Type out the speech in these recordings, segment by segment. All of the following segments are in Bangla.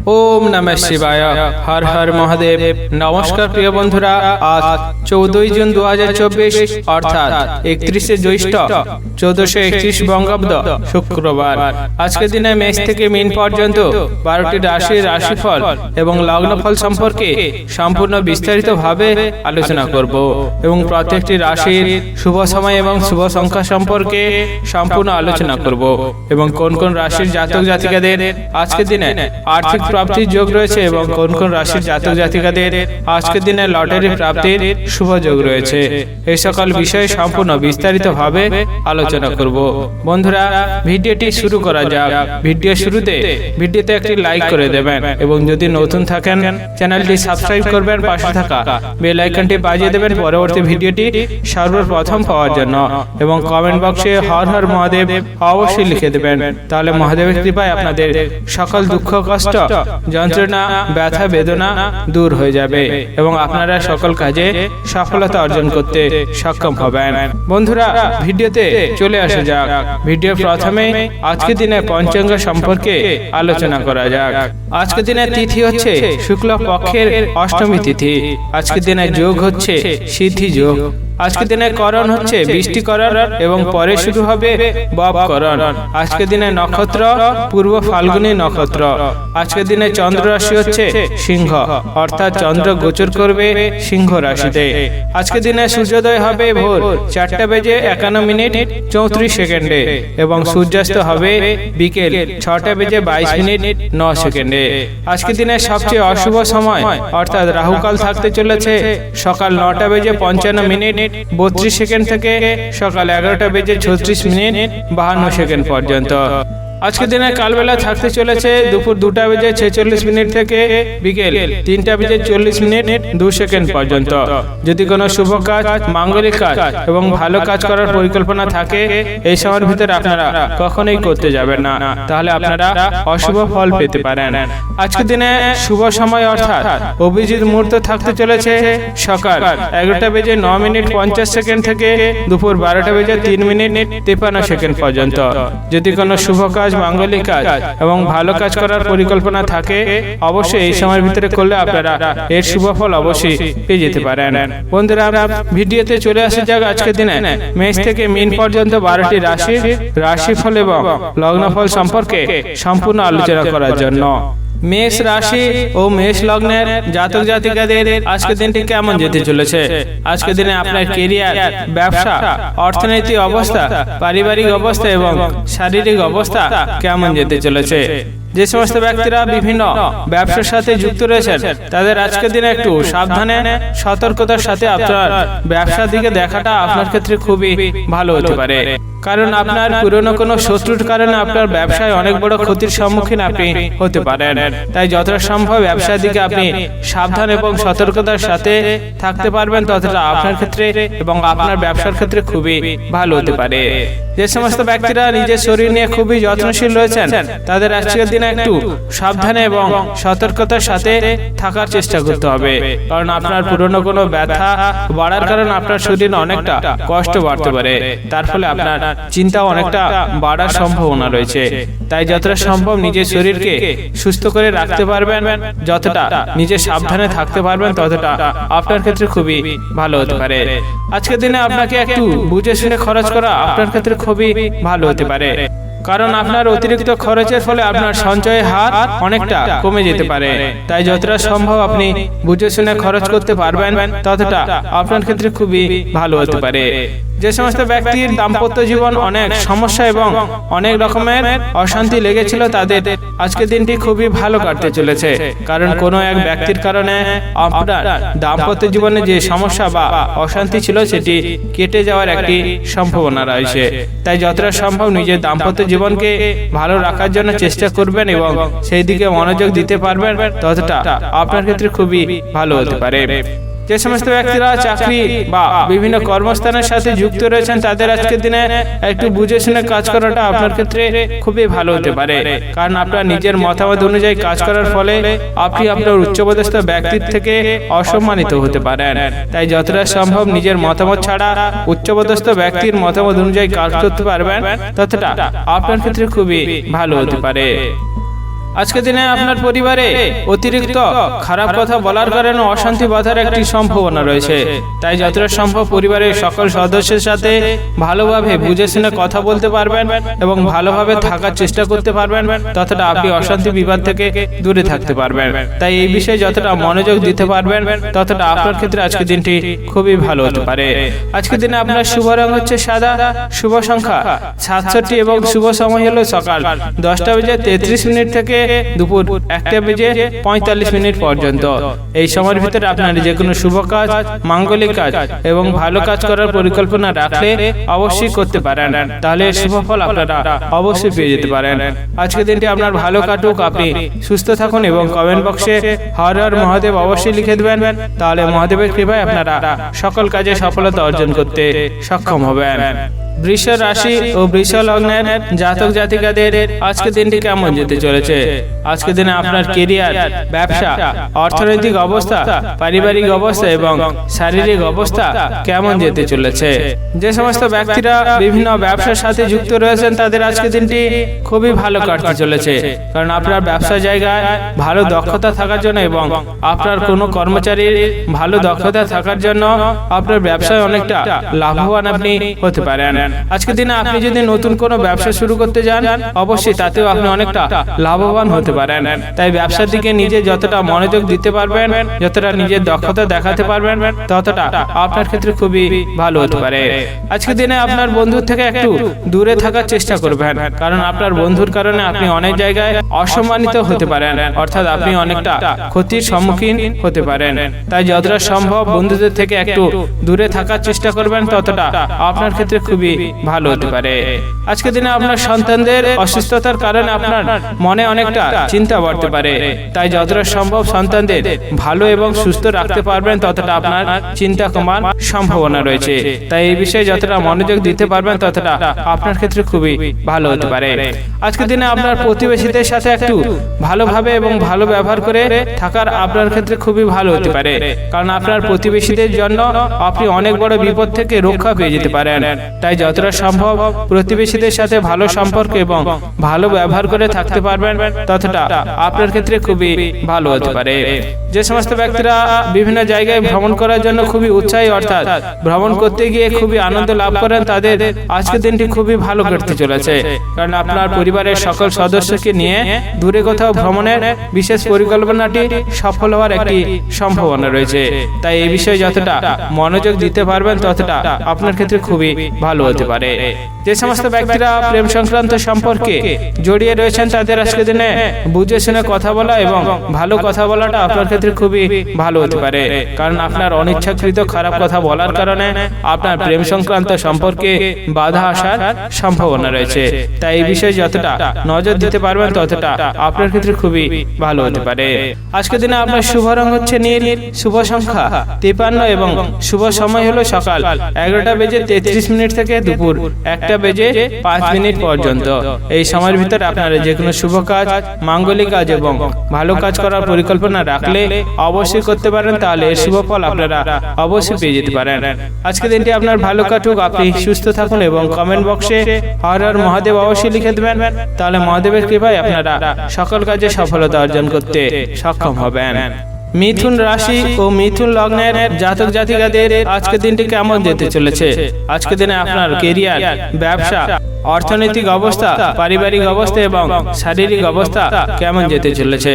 ওম নমঃ শিবায়। হর হর মহাদেব। নমস্কার প্রিয় বন্ধুরা, আজ 14 জুন 2024 অর্থাৎ 31 জ্যৈষ্ঠ 1431 বঙ্গাব্দ শুক্রবার। আজকের দিনে মেষ থেকে মীন পর্যন্ত 12টি রাশির রাশিফল এবং লগ্নফল সম্পর্কে সম্পূর্ণ বিস্তারিতভাবে আলোচনা করব এবং প্রত্যেকটি রাশির শুভ সময় এবং শুভ সংখ্যা সম্পর্কে সম্পূর্ণ আলোচনা করব এবং কোন কোন রাশির জাতক জাতিকাদের আজকের দিনে আর্থিক প্রাপ্তির যোগ রয়েছে এবং কোন কোন রাশির জাতক জাতিকাদের আজকের দিনে লটারি প্রাপ্তির শুভ যোগ রয়েছে, এই সকল বিষয়ে সম্পূর্ণ বিস্তারিতভাবে আলোচনা করব। বন্ধুরা, ভিডিওটি শুরু করা যাক। ভিডিও শুরুতে ভিডিওতে একটি লাইক করে দেবেন এবং যদি নতুন থাকেন চ্যানেলটি সাবস্ক্রাইব করবেন, পাশে থাকা বেল আইকনটি বাজিয়ে দেবেন পরবর্তী ভিডিওটি সর্বপ্রথম পাওয়ার জন্য এবং কমেন্ট বক্সে হর হর মহাদেব অবশ্যই লিখে দেবেন। তাহলে মহাদেবের কৃপায় আপনাদের সকল দুঃখ কষ্ট যন্ত্রণা ব্যথা বেদনা দূর হয়ে যাবে এবং আপনারা সকল কাজে সফলতা অর্জন করতে সক্ষম হবেন। বন্ধুরা, ভিডিওতে চলে আসা যাক। ভিডিও প্রথমে আজকের দিনে পঞ্চাঙ্গ সম্পর্কে আলোচনা করা যাক। আজকের দিনে তিথি হচ্ছে শুক্ল পক্ষের অষ্টমী তিথি। আজকের দিনে যোগ হচ্ছে সিদ্ধি যোগ। আজকের দিনে করণ হচ্ছে বৃষ্টিকরণ এবং পরে শুরু হবে ববকরণ। আজকের দিনে নক্ষত্র পূর্ব ফাল্গুনী নক্ষত্র। আজকের দিনে চন্দ্র রাশি হচ্ছে সিংহ, অর্থাৎ চন্দ্র গোচর করবে সিংহ রাশিতে। আজকের দিনে সূর্যোদয় হবে ভোর 4:51 এবং সূর্যাস্ত হবে বিকেল 6:22 আজকের দিনে সবচেয়ে অশুভ সময় অর্থাৎ রাহুকাল থাকতে চলেছে সকাল 9:55 থেকে সকাল 11:36 পর্যন্ত। আজকের দিনে কালবেলা থাকতে চলেছে দুপুর 2:46 থেকে বিকেল 3:40 পর্যন্ত। যদি কোনো শুভ কাজ, মাঙ্গলিক কাজ এবং ভালো কাজ করার পরিকল্পনা থাকে এই সময়ের ভিতরে আপনারা কখনোই করতে যাবেন না, তাহলে আপনারা অশুভ ফল পেতে পারেন। আজকের দিনে শুভ সময় অর্থাৎ অভিজিৎ মুহূর্ত থাকতে চলেছে সকাল 11:09 থেকে দুপুর 12:03 পর্যন্ত। যদি কোনো শুভ কাজ, মাঙ্গলিক কাজ এবং ভালো কাজ করার পরিকল্পনা থাকে অবশ্যই এই সময়ের ভিতরে করলে আপনারা এর শুভ ফল অবশ্যই পেয়ে যেতে পারেন। বন্ধুরা, ভিডিওতে চলে আসা যাক আজকের দিনে মেষ থেকে মীন পর্যন্ত 12টি রাশির রাশিফল এবং লগ্নফল সম্পর্কে সম্পূর্ণ আলোচনা করার জন্য। মেষ রাশি ও মেষ লগ্নের জাতক জাতিকাদের আজকের দিনটি কেমন যেতে চলেছে? আজকের দিনে আপনার কেরিয়ার, ব্যবসা, অর্থনৈতিক অবস্থা, পারিবারিক অবস্থা এবং শারীরিক অবস্থা কেমন যেতে চলেছে? যে সমস্ত ব্যক্তিরা বিভিন্ন ব্যবসার সাথে যুক্ত রয়েছেন তাদের আজকের দিনে একটু সাবধানে সতর্কতার সাথে আপনার ব্যবসার দিকে দেখাটা আপনার ক্ষেত্রে খুবই ভালো হতে পারে, কারণ আপনার পুরনো কোনো শত্রুর কারণে আপনার ব্যবসায় অনেক বড় ক্ষতির সম্মুখীন আপনি হতে পারেন। তাই যতটা সম্ভব ব্যবসার দিকে আপনি সাবধান এবং সতর্কতার সাথে থাকতে পারবেন ততটা আপনার ক্ষেত্রে এবং আপনার ব্যবসার ক্ষেত্রে খুবই ভালো হতে পারে। যে সমস্ত ব্যক্তিরা নিজের শরীর নিয়ে খুবই যত্নশীল রয়েছেন তাদের আজকের দিনে একটু সাবধানে এবং সতর্কতার সাথে থাকার চেষ্টা করতে হবে, কারণ আপনার পুরনো কোনো ব্যথা বাড়ার কারণে আপনার শরীরে অনেকটা কষ্ট বাড়তে পারে, তার ফলে আপনার চিন্তাও অনেকটা বাড়ার সম্ভাবনা রয়েছে। তাই যতটা সম্ভব নিজের শরীরকে সুস্থ করে রাখতে পারবেন, যতটা নিজে সাবধানে থাকতে পারবেন ততটা আপনার ক্ষেত্রে খুবই ভালো হতে পারে। আজকের দিনে আপনাকে একটু বুঝে শুনে খরচ করা আপনার ক্ষেত্রে খুবই ভালো হতে পারে, কারণ আপনার অতিরিক্ত খরচের ফলে আপনার সঞ্চয়ের হার অনেকটা কমে যেতে পারে। তাই যতটা সম্ভব আপনি বুঝে শুনে খরচ করতে পারবেন ততটা আপনার ক্ষেত্রে খুবই ভালো হতে পারে। যে সমস্ত ব্যক্তির দাম্পত্য জীবন অনেক সমস্যা এবং অনেক রকমের অশান্তি লেগেছিল তাদের আজকের দিনটি খুবই ভালো কাটতে চলেছে, কারণ কোনো এক ব্যক্তির কারণে আপনার দাম্পত্য জীবনে যে সমস্যা বা অশান্তি ছিল সেটি কেটে যাওয়ার একটি সম্ভাবনা রয়েছে। তাই যতটা সম্ভব নিজের দাম্পত্য জীবনকে ভালো রাখার জন্য চেষ্টা করবেন এবং সেই দিকে মনোযোগ দিতে পারবেন ততটা আপনার ক্ষেত্রে খুবই ভালো হতে পারে। যে সমস্ত ব্যক্তিরা চাকরি বা বিভিন্ন কর্মস্থানের সাথে যুক্ত রয়েছেন তাদের আজকের দিনে একটু বুঝে শুনে কাজ করাটা আপনার ক্ষেত্রে খুবই ভালো হতে পারে, কারণ আপনার নিজের মতামত অনুযায়ী কাজ করার ফলে আপনি আপনার উচ্চপদস্থ ব্যক্তির থেকে অসম্মানিত হতে পারেন। তাই যতটা সম্ভব নিজের মতামত ছাড়া উচ্চপদস্থ ব্যক্তির মতামত অনুযায়ী কাজ করতে পারবেন ততটা আপনার ক্ষেত্রে খুবই ভালো হতে পারে। আজকের দিনে আপনার পরিবারে অতিরিক্ত খারাপ কথা বলার কারণে অশান্তি বাঁধার একটি সম্ভাবনা রয়েছে। তাই যতটা সম্ভব পরিবারের সকল সদস্যের সাথে ভালোভাবে বুঝে শুনে কথা বলতে পারবেন এবং ভালোভাবে থাকার চেষ্টা করতে পারবেন, ততটা আপনি অশান্তি বিবাদ থেকে দূরে থাকতে পারবেন। তাই এই বিষয়ে যতটা মনোযোগ দিতে পারবেন ততটা আপনার ক্ষেত্রে আজকের দিনটি খুবই ভালো হতে পারে। আজকের দিনে আপনার শুভ রং হচ্ছে সাদা, শুভ সংখ্যা 67 এবং শুভ সময় হলো সকাল 10:33 থেকে দুপুর 1:45 পর্যন্ত। এই সময়ের ভিতরে আপনার যে কোনো শুভ কাজ, মাঙ্গলিক কাজ এবং ভালো কাজ করার পরিকল্পনা রাখলে অবশ্যই করতে পারেন, তাহলে শুভ ফল আপনারা অবশ্যই পেয়ে যেতে পারেন। আজকের দিনটি আপনার ভালো কাটুক, আপনি সুস্থ থাকুন এবং কমেন্ট বক্সে হর হর মহাদেব অবশ্যই লিখে দেবেন, তাহলে মহাদেবের কৃপায় আপনারা সকল কাজে সফলতা অর্জন করতে সক্ষম হবেন। বৃষ রাশি ও বৃষ লগ্নের জাতক জাতিকাদের আজকের দিনটি কেমন যেতে চলেছে? আজকের দিনে আপনার কেরিয়ার, ব্যবসা, অর্থনৈতিক অবস্থা, পারিবারিক অবস্থা এবং শারীরিক অবস্থা কেমন যেতে চলেছে? যে সমস্ত ব্যক্তিরা বিভিন্ন ব্যবসার সাথে যুক্ত রয়েছেন তাদের আজকের দিনটি খুবই ভালো কাটতে চলেছে, কারণ আপনার ব্যবসা জায়গায় ভালো দক্ষতা থাকার জন্য এবং আপনার কোনো কর্মচারীর ভালো দক্ষতা থাকার জন্য আপনার ব্যবসায় অনেকটা লাভবান আপনি হতে পারেন। আজকের দিনে আপনি যদি নতুন কোনো ব্যবসা শুরু করতে যান অবশ্যই তাতেও আপনি অনেকটা লাভবান হতে পারেন। তাই ব্যবসার দিকে নিজে যতটা মনোযোগ দিতে পারবেন, যতটা নিজের দক্ষতা দেখাতে পারবেন, ততটা আপনার ক্ষেত্রে খুবই ভালো হতে পারে। আজকের দিনে আপনার বন্ধুর থেকে একটু দূরে থাকার চেষ্টা করবেন, কারণ আপনার বন্ধুর কারণে আপনি অনেক জায়গায় অসম্মানিত হতে পারেন, অর্থাৎ আপনি অনেকটা ক্ষতির সম্মুখীন হতে পারেন। তাই যতটা সম্ভব বন্ধুদের থেকে একটু দূরে থাকার চেষ্টা করবেন, ততটা আপনার ক্ষেত্রে খুবই ভালো হতে পারে। আজকের দিনে আপনার সন্তানদের অসুস্থতার কারণে আপনার মনে অনেকটা চিন্তা বাড়তে পারে, তাই যতটা সম্ভব সন্তানদের ভালো এবং সুস্থ রাখতে পারবেন ততটা আপনার চিন্তা কমার সম্ভাবনা রয়েছে। তাই এই বিষয়ে যতটা মনোযোগ দিতে পারবেন ততটা আপনার ক্ষেত্রে খুবই ভালো হতে পারে। আজকের দিনে আপনার প্রতিবেশীদের সাথে একটু ভালোভাবে এবং ভালো ব্যবহার করে থাকার আপনার ক্ষেত্রে খুবই ভালো হতে পারে, কারণ আপনার প্রতিবেশীদের জন্য আপনি অনেক বড় বিপদ থেকে রক্ষা পেয়ে যেতে পারেন। তাই যতটা সম্ভব প্রতিবেশীদের সাথে ভালো সম্পর্ক এবং ভালো ব্যবহার করে থাকতে পারবেন ততটা আপনার ক্ষেত্রে খুবই ভালো হতে পারে। যে সমস্ত ব্যক্তিরা বিভিন্ন জায়গায় ভ্রমণ করার জন্য খুবই উৎসাহী, অর্থাৎ ভ্রমণ করতে গিয়ে খুবই আনন্দ লাভ করেন, তাদের আজকের দিনটি খুবই ভালো কাটতে চলেছে, কারণ আপনার পরিবারের সকল সদস্যকে নিয়ে দূরে কোথাও ভ্রমণের বিশেষ পরিকল্পনাটি সফল হওয়ার একটি সম্ভাবনা রয়েছে। তাই এই বিষয়ে যতটা মনোযোগ দিতে পারবেন ততটা আপনার ক্ষেত্রে খুবই ভালো হতে পারে। যে সমস্ত ব্যক্তিরা প্রেম সংক্রান্ত সম্পর্কে জড়িয়ে রয়েছেন তাদের আজকের দিনে বুঝে শুনে কথা বলা এবং ভালো কথা বলাটা আপনার ক্ষেত্রে খুবই ভালো হতে পারে, কারণ আপনার অনিচ্ছাকৃত খারাপ কথা বলার কারণে আপনার প্রেম সংক্রান্ত সম্পর্কে বাধা আসার সম্ভাবনা রয়েছে। তাই এই বিষয়ে যতটা নজর দিতে পারবেন ততটা আপনার ক্ষেত্রে খুবই ভালো হতে পারে। আজকের দিনে আপনার শুভ রং হচ্ছে নীল, শুভ সংখ্যা 53 এবং শুভ সময় হলো সকাল 11:33 থেকে দুপুর 1:05 পর্যন্ত। এই সময়ের ভিতরে আপনারা যে কোনো শুভ কাজ, মাঙ্গলিক কাজ এবং ভালো কাজ করার পরিকল্পনা রাখলে অবশ্যই করতে পারেন, তাহলে এর শুভ ফল আপনারা অবশ্যই পেয়ে যেতে পারেন। আজকের দিনটি আপনার ভালো কাটুক, আপনি সুস্থ থাকুন এবং কমেন্ট বক্সে হর হর মহাদেব অবশ্যই লিখে দেবেন, তাহলে মহাদেবের কৃপায় আপনারা সকল কাজে সফলতা অর্জন করতে সক্ষম হবেন। মিথুন রাশি ও মিথুন লগ্নের জাতক জাতিকাদের আজকের দিনটি কেমন যেতে চলেছে? আজকের দিনে আপনার কেরিয়ার, ব্যবসা, অর্থনৈতিক অবস্থা, পারিবারিক অবস্থা এবং শারীরিক অবস্থা কেমন যেতে চলেছে?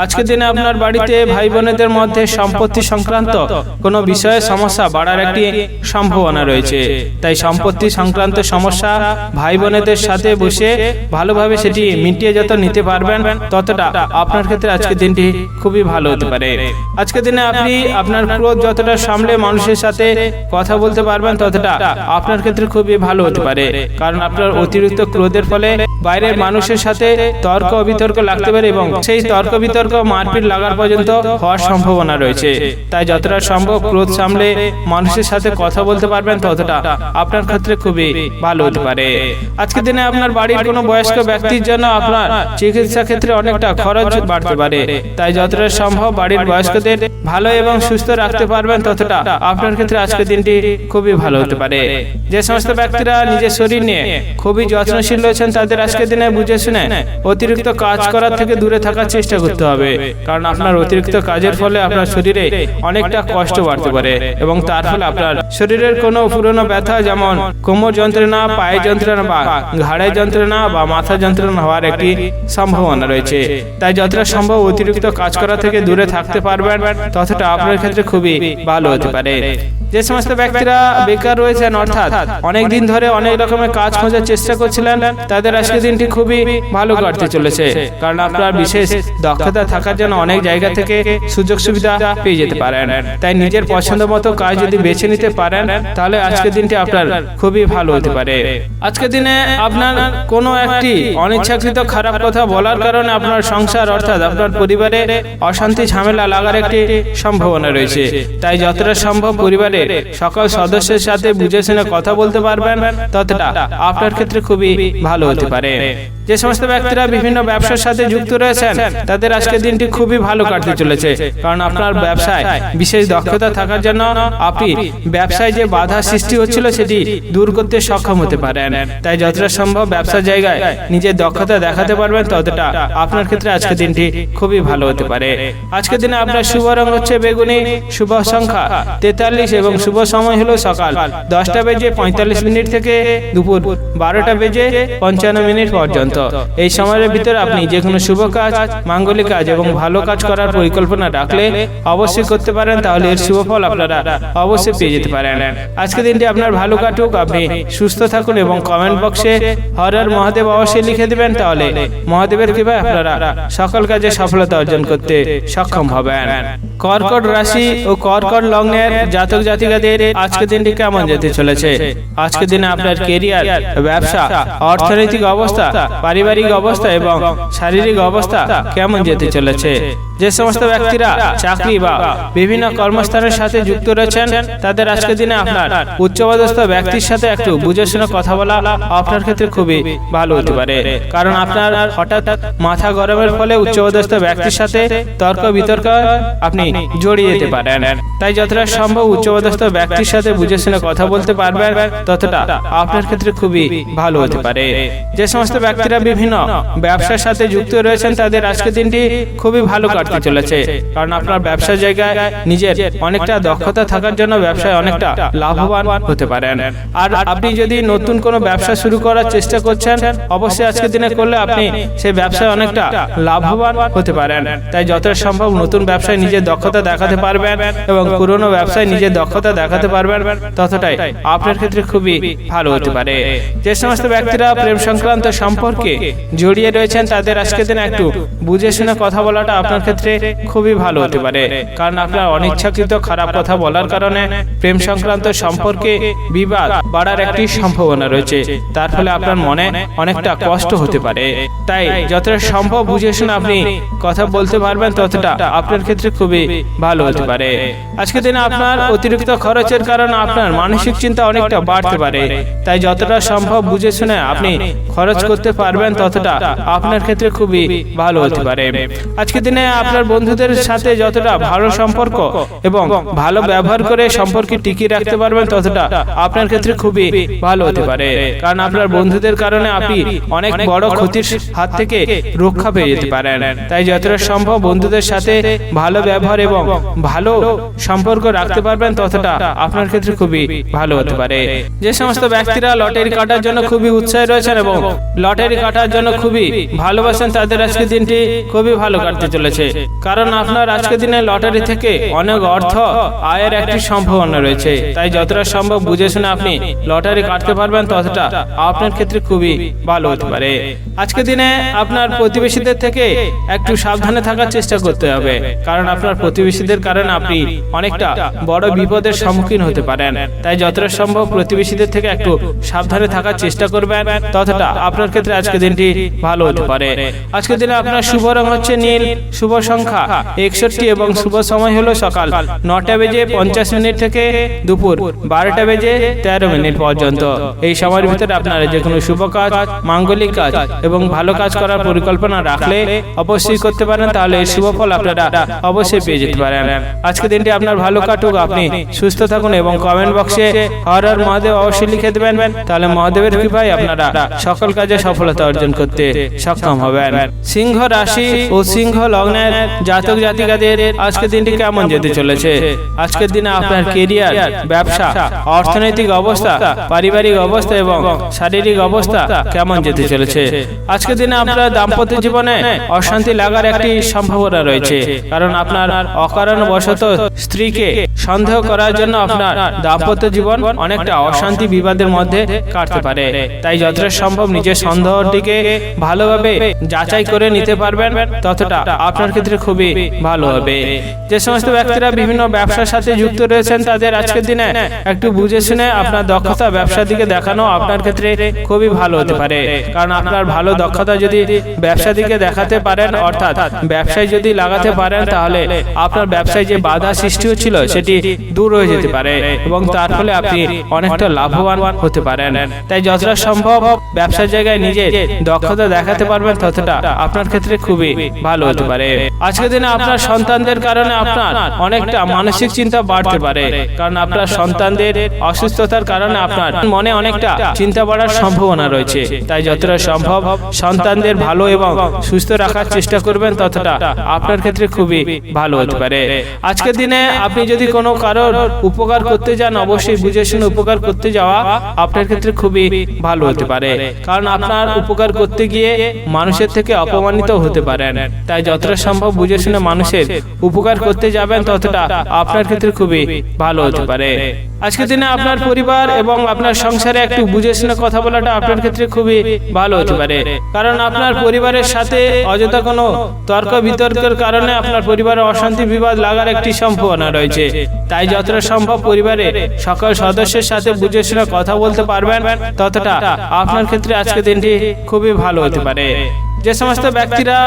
আজকের দিনে আপনার বাড়িতে ভাই বোনেদের মধ্যে সম্পত্তি সংক্রান্ত কোনো বিষয়ে সমস্যা বাড়ার একটি সম্ভাবনা রয়েছে। তাই সম্পত্তি সংক্রান্ত সমস্যা ভাই বোনেদের সাথে বসে ভালোভাবে সেটি মিটিয়ে যত নিতে পারবেন ততটা আপনার ক্ষেত্রে আজকের দিনটি খুবই ভালো হতে পারে। আজকের দিনে আপনি আপনার ক্রোধ যতটা সামলে মানুষের সাথে কথা বলতে পারবেন ততটা আপনার ক্ষেত্রে খুবই ভালো হতে পারে, কারণ আপনার অতিরিক্ত ক্রোধের ফলে বাইরের মানুষের সাথে তর্ক বিতর্ক লাগতে পারে এবং সেই তর্ক বিতর্ক মারপিট লাগার পর্যন্ত হওয়ার সম্ভাবনা রয়েছে। তাই যতটা সম্ভব ক্রোধ সামলে মানুষের সাথে কথা বলতে পারবেন ততটা আপনার ক্ষেত্রে খুবই ভালো হতে পারে। আজকের দিনে আপনার বাড়ির কোনো বয়স্ক ব্যক্তির জন্য আপনার চিকিৎসা ক্ষেত্রে অনেকটা খরচ বাড়তে পারে, তাই যতটা সম্ভব বাড়ির বয়স্কদের ভালো এবং সুস্থ রাখতে পারবেন ততটা আপনার ক্ষেত্রে আজকের দিনটি খুবই ভালো হতে পারে। যে সমস্ত ব্যক্তিরা নিজের শরীর নিয়ে খুবই যত্নশীল রয়েছেন তাদের আজকের দিনে বুঝে শুনে অতিরিক্ত কাজ করার থেকে দূরে থাকার চেষ্টা করতে হবে, কারণ আপনার অতিরিক্ত কাজের ফলে আপনার শরীরে অনেকটা কষ্ট বাড়তে পারে এবং তার ফলে আপনার শরীরের কোনো পুরনো ব্যথা যেমন কোমর যন্ত্রণা, পায়ের যন্ত্রণা বা ঘাড়ের যন্ত্রণা বা মাথা যন্ত্রণা হওয়ার একটি সম্ভাবনা রয়েছে। তাই যতটা সম্ভব অতিরিক্ত কাজ করা থেকে দূরে থাকতে পারবেন ততটা আপনার ক্ষেত্রে খুবই ভালো হতে পারে। যে সমস্ত ব্যক্তিরা বেকার রয়েছেন অর্থাৎ অনেক দিন ধরে অনেক রকমের কাজ খোঁজার চেষ্টা করছিলেন তাদের আজকের দিনটি খুবই ভালো কাটতে চলেছে, কারণ আপনার বিশেষ দক্ষতা থাকার জন্য অনেক জায়গা থেকে সুযোগ সুবিধা পেয়ে যেতে পারেন। তাই নিজের পছন্দ মতো কাজ যদি বেছে নিতে পারেন তাহলে আজকের দিনটি আপনার খুবই ভালো হতে পারে। আজকের দিনে আপনার কোনো একটি অনিচ্ছাকৃত খারাপ কথা বলার কারণে আপনার সংসার অর্থাৎ আপনার পরিবারে অশান্তি ঝামেলা লাগার একটি সম্ভাবনা রয়েছে। তাই যতটা সম্ভব পরিবারের সকল সদস্যের সাথে বুঝে শুনে কথা বলতে পারবেন ততটা আপনার ক্ষেত্রে খুবই ভালো হতে পারে। যে সমস্ত ব্যক্তিরা বিভিন্ন ব্যবসার সাথে যুক্ত রয়েছেন তাদের আজকের দিনটি খুবই ভালো কাটতে চলেছে, কারণ আপনার ব্যবসায় বিশেষ দক্ষতা থাকার জন্য আপনি ব্যবসায় যে বাধা সৃষ্টি হচ্ছিল সেটি দূর করতে সক্ষম হতে পারেন। তাই যতটা সম্ভব ব্যবসার জায়গায় নিজের দক্ষতা দেখাতে পারবেন ততটা আপনার ক্ষেত্রে আজকের দিনটি খুবই ভালো হতে পারে। আজকের দিনে আপনার শুভ রং হচ্ছে বেগুনি, শুভ সংখ্যা 43 এবং শুভ সময় হলো সকাল 10:45 থেকে দুপুর 12:55 পর্যন্ত। এই সময়ের ভিতরে আপনি যে কোনো শুভ কাজ, মাঙ্গলিক কাজ এবং ভালো কাজ করার পরিকল্পনা রাখলে অবশ্যই করতে পারেন, তাহলে এর শুভ ফল আপনারা অবশ্যই পেয়ে যেতে পারেন। আজকের দিনটি আপনার ভালো কাটুক, আপনি সুস্থ থাকুন এবং কমেন্ট বক্সে হর হর মহাদেব অবশ্যই লিখে দিবেন, তাহলে মহাদেবের কৃপায় আপনারা সকল কাজে সফলতা অর্জন করতে সক্ষম হবেন। কর্কট রাশি ও কর্কট লগ্নের জাতক জাতিকাদের আজকের দিনটি কেমন যেতে চলেছে? আজকের দিনে আপনার কেরিয়ার, ব্যবসা, অর্থনৈতিক অবস্থা, পারিবারিক অবস্থা এবং শারীরিক অবস্থা কেমন যেতে চলেছে? যে সমস্ত ব্যক্তিরা চাকরি বা বিভিন্ন কর্মস্থানের সাথে যুক্ত রয়েছেন তাদের আজকের দিনে আপনার উচ্চপদস্থ ব্যক্তির সাথে একটু বুঝে শুনে কথা বলা আপনার ক্ষেত্রে খুবই ভালো হতে পারে, কারণ আপনার হঠাৎ মাথা গরমের ফলে উচ্চপদস্থ ব্যক্তির সাথে তর্ক বিতর্ক আপনি জড়িয়ে যেতে পারেন। তাই যতটা সম্ভব উচ্চপদস্থ ব্যক্তির সাথে বুঝে শুনে কথা বলতে পারবেন ততটা আপনার ক্ষেত্রে খুবই ভালো হতে পারে। যে সমস্ত ব্যক্তিরা বিভিন্ন ব্যবসার সাথে যুক্ত রয়েছেন তাদের আজকের দিনটি খুবই ভালো কাটতে চলেছে, কারণ আপনার ব্যবসার জায়গায় নিজের অনেকটা দক্ষতা থাকার জন্য ব্যবসায় অনেকটা লাভবান হতে পারেন। আর আপনি যদি নতুন কোনো ব্যবসা শুরু করার চেষ্টা করছেন অবশ্যই আজকের দিনে করলে আপনি সেই ব্যবসায় অনেকটা লাভবান হতে পারেন। তাই যতটা সম্ভব নতুন ব্যবসায় নিজের দক্ষতা দেখাতে পারবেন এবং পুরনো ব্যবসায় নিজের দক্ষতা দেখাতে পারবেন ততটাই আপনার ক্ষেত্রে খুবই ভালো হতে পারে। যে সমস্ত ব্যক্তিরা প্রেম সংক্রান্ত সম্পর্কে জড়িয়ে রয়েছেন তাদের আজকের দিনে একটু বুঝে শুনে কথা বলাটা আপনার ক্ষেত্রে খুবই ভালো হতে পারে, কারণ আপনার অনিচ্ছাকৃত খারাপ কথা বলার কারণে প্রেম সংক্রান্ত সম্পর্কে বিবাদ বাড়ার একটি সম্ভাবনা রয়েছে, তার ফলে আপনার মনে অনেকটা কষ্ট হতে পারে। তাই যতটা সম্ভব বুঝে শুনে আপনি কথা বলতে পারবেন ততটা আপনার ক্ষেত্রে খুবই ভালো হতে পারে। আজকের দিনে আপনার অতিরিক্ত খরচের কারণে আপনার মানসিক চিন্তা অনেকটা বাড়তে পারে, তাই যতটা সম্ভব বুঝে শুনে আপনি খরচ করতে পারবেন ততটা আপনার ক্ষেত্রে খুবই ভালো হতে পারে। আজকের দিনে আপনার বন্ধুদের সাথে যতটা ভালো সম্পর্ক এবং ভালো ব্যবহার করে সম্পর্ক টিকিয়ে রাখতে পারবেন ততটা আপনার ক্ষেত্রে খুবই ভালো হতে পারে, কারণ আপনার বন্ধুদের কারণে আপনি অনেক বড় ক্ষতির হাত থেকে রক্ষা পেয়ে যেতে পারেন। তাই যতটা সম্ভব বন্ধুদের সাথে ভালো ব্যবহার এবং ভালো সম্পর্ক রাখতে পারবেন ততটা আপনার ক্ষেত্রে খুবই ভালো হতে পারে। যে সমস্ত ব্যক্তিরা লটারি কাটার জন্য খুবই উৎসাহী রয়েছেন এবং লটারি কাটার জন্য খুবই ভালোবাসেন তাদের আজকের দিনটি খুবই ভালো কাটতে চলেছে, কারণ আপনার আজকের দিনে লটারি থেকে অনেক অর্থ আয়ের একটি সম্ভাবনা রয়েছে। তাই যতটা সম্ভব বুঝে শুনে আপনি লটারি কাটতে পারবেন ততটা আপনার ক্ষেত্রে খুবই ভালো হতে পারে। আজকের দিনে আপনার প্রতিবেশীদের থেকে একটু সাবধানে থাকার চেষ্টা করতে হবে, কারণ আপনার প্রতিবেশীদের কারণে আপনি অনেকটা বড় বিপদের সম্মুখীন হতে পারেন। তাই যতটা সম্ভব প্রতিবেশীদের থেকে একটু সাবধানে থাকার চেষ্টা করবেন ততটা আপনার ক্ষেত্রে আজকের দিনটি ভালো হতে পারে। আজকের দিনে আপনার শুভ রং হচ্ছে নীল, শুভ সংখ্যা 61 এবং শুভ সময় হলো সকাল 9টা বেজে 50 মিনিট থেকে দুপুর 12টা বেজে 13 মিনিট পর্যন্ত। এই সময়ের ভিতরে আপনারা যে কোনো শুভ কাজ, মাঙ্গলিক কাজ এবং ভালো কাজ করার পরিকল্পনা রাখলে অবশ্যই করতে পারেন, তাহলে এই শুভ ফল আপনারা অবশ্যই পেয়ে যেতে পারেন। আজকে দিনটি আপনার ভালো কাটুক, আপনি সুস্থ থাকুন এবং কমেন্ট বক্সে হর হর মহাদেব অবশ্যই লিখে দেবেন, তাহলে মহাদেবের কৃপায় আপনারা সকল কাজে সফলতা অর্জন করতে সক্ষম হবেন। সিংহ রাশি ও সিংহ লগ্নের জাতক জাতিকাদের আজকের দিনটি কেমন যেতে চলেছে? আজকের দিনে আপনার কেরিয়ার, ব্যবসা, অর্থনৈতিক অবস্থা, পারিবারিক অবস্থা এবং শারীরিক অবস্থা কেমন যেতে চলেছে? আজকের দিনে আপনার দাম্পত্য জীবনে অশান্তি লাগার একটি সম্ভাবনা রয়েছে, কারণ আপনার অকারণবশত স্ত্রীকে সন্দেহ করার জন্য আপনার দাম্পত্য জীবন অনেকটা অশান্তি বিবাদের মধ্যে কাটতে পারে। তাই যতটা সম্ভব নিজের সন্দেহটিকে ভালোভাবে যাচাই করে নিতে পারবেন, ততটা আপনার ক্ষেত্রে খুবই ভালো হবে। যে সমস্ত ব্যক্তিরা বিভিন্ন ব্যবসার সাথে যুক্ত রয়েছেন, তাদের আজকের দিনে একটু বুঝে শুনে আপনার দক্ষতা ব্যবসার দিকে দেখানো আপনার ক্ষেত্রে খুবই ভালো হতে পারে। কারণ আপনার ভালো দক্ষতা যদি ব্যবসা দিকে দেখাতে পারেন, অর্থাৎ ব্যবসায় যদি লাগাতে পারেন, তাহলে আপনার ব্যবসায় যে বাধা সৃষ্টি হচ্ছিল সেটি দূর হয়ে যেতে পারে এবং তার ফলে আপনি অনেকটা লাভবান হতে পারেন। তাই যতটা সম্ভব ব্যবসার জায়গায় নিজের দক্ষতা দেখাতে পারবেন, ততটা আপনার ক্ষেত্রে খুবই ভালো হতে পারে। আজকের দিনে আপনার সন্তানদের কারণে আপনার অনেকটা মানসিক চিন্তা বাড়তে পারে, কারণ আপনার সন্তানদের অসুস্থতার কারণে আপনার মনে অনেকটা চিন্তা বাড়ার সম্ভাবনা রয়েছে। তাই যতটা সম্ভব সন্তানদের ভালো এবং সুস্থ রাখার চেষ্টা করবেন, ততটা আপনার ক্ষেত্রে খুবই ভালো হতে পারে। আজকের দিনে আপনি যদি কোনো কারোর উপকার করতে যান, অবশ্যই বুঝে শুনে উপকার করতে যাওয়া আপনার ক্ষেত্রে খুবই ভালো হতে পারে, কারণ আপনার উপকার করতে গিয়ে মানুষের থেকে অপমানিত হতে পারেন। তাই যতটা সম্ভব বুঝে শুনে মানুষের উপকার করতে যাবেন, ততটা আপনার ক্ষেত্রে খুবই ভালো হতে পারে। আজকের দিনে আপনার পরিবার এবং আপনার সংসারে একটু বুঝে শুনে কথা বলাটা আপনার ক্ষেত্রে খুবই ভালো হতে পারে, কারণ আপনার পরিবারের সাথে অযথা কোনো তর্ক বিতর্কের কারণে আপনার পরিবারে অশান্তি বিবাদ লাগার একটি সম্ভাবনা রয়েছে। তাই যতটা সম্ভব পরিবারে সকল সদস্যের সাথে বুঝে শুনে কথা বলতে পারবেন, ততটা আপনার ক্ষেত্রে আজকের দিনটি খুবই ভালো হতে পারে। যে সমস্ত ব্যক্তিরা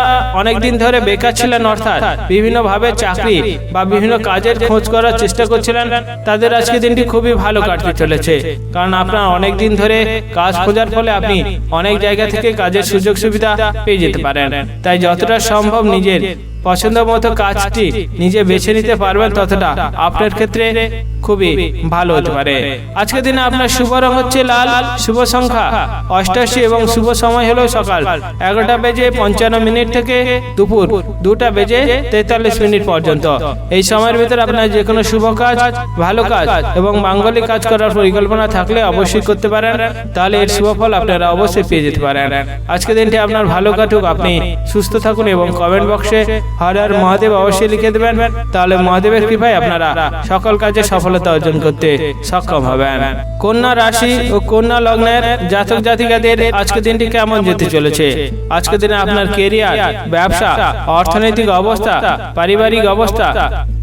অনেকদিন ধরে বেকার ছিলেন, অর্থাৎ বিভিন্ন ভাবে চাকরি বা বিভিন্ন কাজের খোঁজ করার চেষ্টা করছিলেন, তাদের আজকে দিনটি খুবই ভালো কাটতে চলেছে, কারণ আপনার অনেক দিন ধরে কাজ খোঁজার ফলে আপনি অনেক জায়গা থেকে কাজের সুযোগ সুবিধা পেয়ে যেতে পারেন। তাই যতটা সম্ভব নিজের পছন্দ মতো কাজটি নিজে বেছে নিতে পারবেন, ততটা আপনার ক্ষেত্রে খুবই ভালো হতে পারে। আজকের দিনে আপনার শুভ রং হচ্ছে লাল, শুভ সংখ্যা 88 এবং শুভ সময় হলো সকাল 11টা বেজে 55 মিনিট থেকে দুপুর 2টা বেজে 43 মিনিট পর্যন্ত। এই সময়ের ভিতরে আপনার যে কোনো শুভ কাজ, ভালো কাজ এবং মাঙ্গলিক কাজ করার পরিকল্পনা থাকলে অবশ্যই করতে পারেন, তাহলে এর শুভ ফল আপনারা অবশ্যই পেয়ে যেতে পারেন। আজকের দিনটি আপনার ভালো কাটুক, আপনি সুস্থ থাকুন এবং কমেন্ট বক্সে হর হর মহাদেব অবশ্যই লিখে দেবেন, তাহলে মহাদেবের কৃপায় আপনারা সকল কাজে সফলতা অর্জন করতে সক্ষম হবেন। কন্যা রাশি ও কন্যা লগ্নের জাতক জাতিকাদের আজকের দিনটি কেমন যেতে চলেছে? আজকের দিনে আপনার কেরিয়ার, ব্যবসা, অর্থনৈতিক অবস্থা, পারিবারিক অবস্থা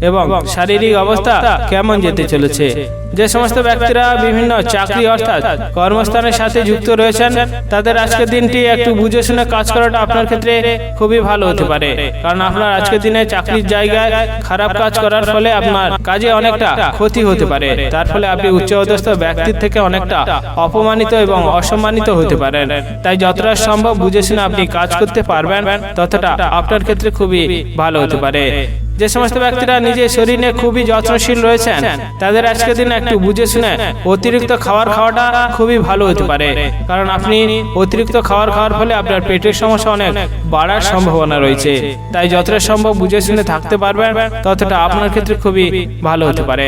এবং শারীরিক অবস্থা কেমন যেতে চলেছে? যে সমস্ত ব্যক্তিরা বিভিন্ন চাকরি অর্থাৎ কর্মস্থানের সাথে যুক্ত রয়েছেন, তাদের আজকের দিনটি একটু বুঝে শুনে কাজ করাটা আপনার ক্ষেত্রে খুবই ভালো হতে পারে, কারণ আপনার আজকের দিনে চাকরির জায়গায় খারাপ কাজ করার ফলে আপনার কাজে অনেকটা ক্ষতি হতে পারে, তার ফলে আপনি উচ্চপদস্থ ব্যক্তির থেকে অনেকটা অপমানিত এবং অসম্মানিত হতে পারেন। তাই যতটা সম্ভব বুঝে শুনে আপনি কাজ করতে পারবেন, ততটা আপনার ক্ষেত্রে খুবই ভালো হতে পারে। যে সমস্ত ব্যক্তিরা নিজের শরীর নিয়ে খুবই যত্নশীল রয়েছেন, তাদের আজকের দিনে একটু বুঝে শুনে অতিরিক্ত খাওয়াটা খুবই ভালো হতে পারে, কারণ আপনি অতিরিক্ত খাওয়ার ফলে আপনার পেটের সমস্যা অনেক বাড়ার সম্ভাবনা রয়েছে। তাই যতটা সম্ভব বুঝে শুনে থাকতে পারবেন, ততটা আপনার ক্ষেত্রে খুবই ভালো হতে পারে।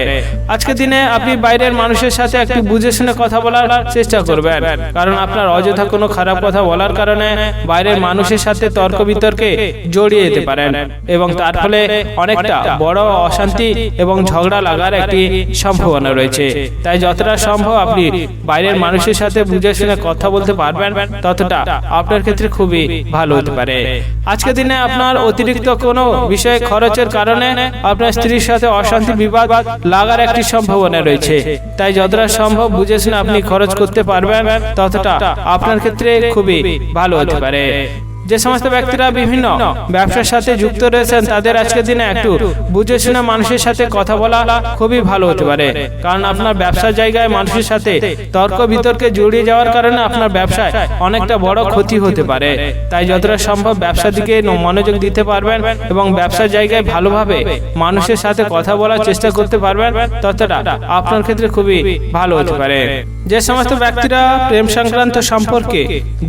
আজকের দিনে আপনি বাইরের মানুষের সাথে একটু বুঝে শুনে কথা বলার চেষ্টা করবেন, কারণ আপনার অযথা কোনো খারাপ কথা বলার কারণে বাইরের মানুষের সাথে তর্ক বিতর্কে জড়িয়ে যেতে পারেন এবং তার ফলে অনেকটা বড় অশান্তি এবং ঝগড়া লাগার একটি সম্ভাবনা রয়েছে। তাই যতটা সম্ভব আপনি বাইরের মানুষের সাথে বুঝে শুনে কথা বলতে পারবেন, ততটা আপনার ক্ষেত্রে খুবই ভালো হতে পারে। আজকের দিনে আপনার অতিরিক্ত কোনো বিষয়ে খরচের কারণে আপনার স্ত্রীর সাথে অশান্তি বিবাদ লাগার একটি সম্ভাবনা রয়েছে। তাই যতটা সম্ভব বুঝে শুনে আপনি খরচ করতে পারবেন, ততটা আপনার ক্ষেত্রে খুবই ভালো হতে পারে। যে সমস্ত ব্যক্তিরা বিভিন্ন ব্যবসার সাথে যুক্ত রয়েছেন তাদের আজকের দিনে একটু বুঝে শুনে মানুষের সাথে কথা বলা খুবই ভালো হতে পারে, কারণ আপনার ব্যবসার জায়গায় মানুষের সাথে তর্ক বিতর্কে জড়িয়ে যাওয়ার কারণে আপনার ব্যবসায় অনেকটা বড় ক্ষতি হতে পারে। তাই যতটা সম্ভব ব্যবসার দিকে মনোযোগ দিতে পারবেন এবং ব্যবসার জায়গায় ভালোভাবে মানুষের সাথে কথা বলার চেষ্টা করতে পারবেন, ততটা আপনার ক্ষেত্রে খুবই ভালো হতে পারে। যে সমস্ত ব্যক্তিরা প্রেম সংক্রান্ত সম্পর্কে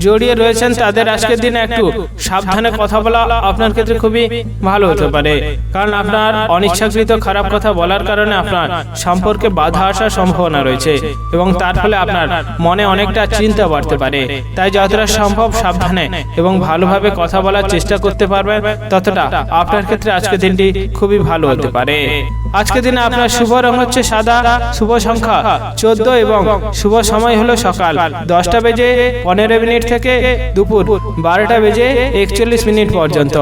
জড়িয়ে রয়েছেন তাদের আজকের দিনে একটু সাবধানে কথা বলা আপনার ক্ষেত্রে খুবই ভালো হতে পারে, কারণ আপনার অনিচ্ছাকৃত খারাপ কথা বলার কারণে আপনার সম্পর্কে বাধা আসার সম্ভাবনা রয়েছে এবং তার ফলে আপনার মনে অনেকটা চিন্তা বাড়তে পারে। তাই যতটা সম্ভব সাবধানে এবং ভালোভাবে কথা বলার চেষ্টা করতে পারবেন, ততটা আপনার ক্ষেত্রে আজকের দিনটি খুবই ভালো হতে পারে। আজকের দিনে আপনার শুভ রং হচ্ছে সাদা, শুভ সংখ্যা 14 এবং শুভ সময় হলো সকাল 10:15 থেকে দুপুর 12:41 পর্যন্ত।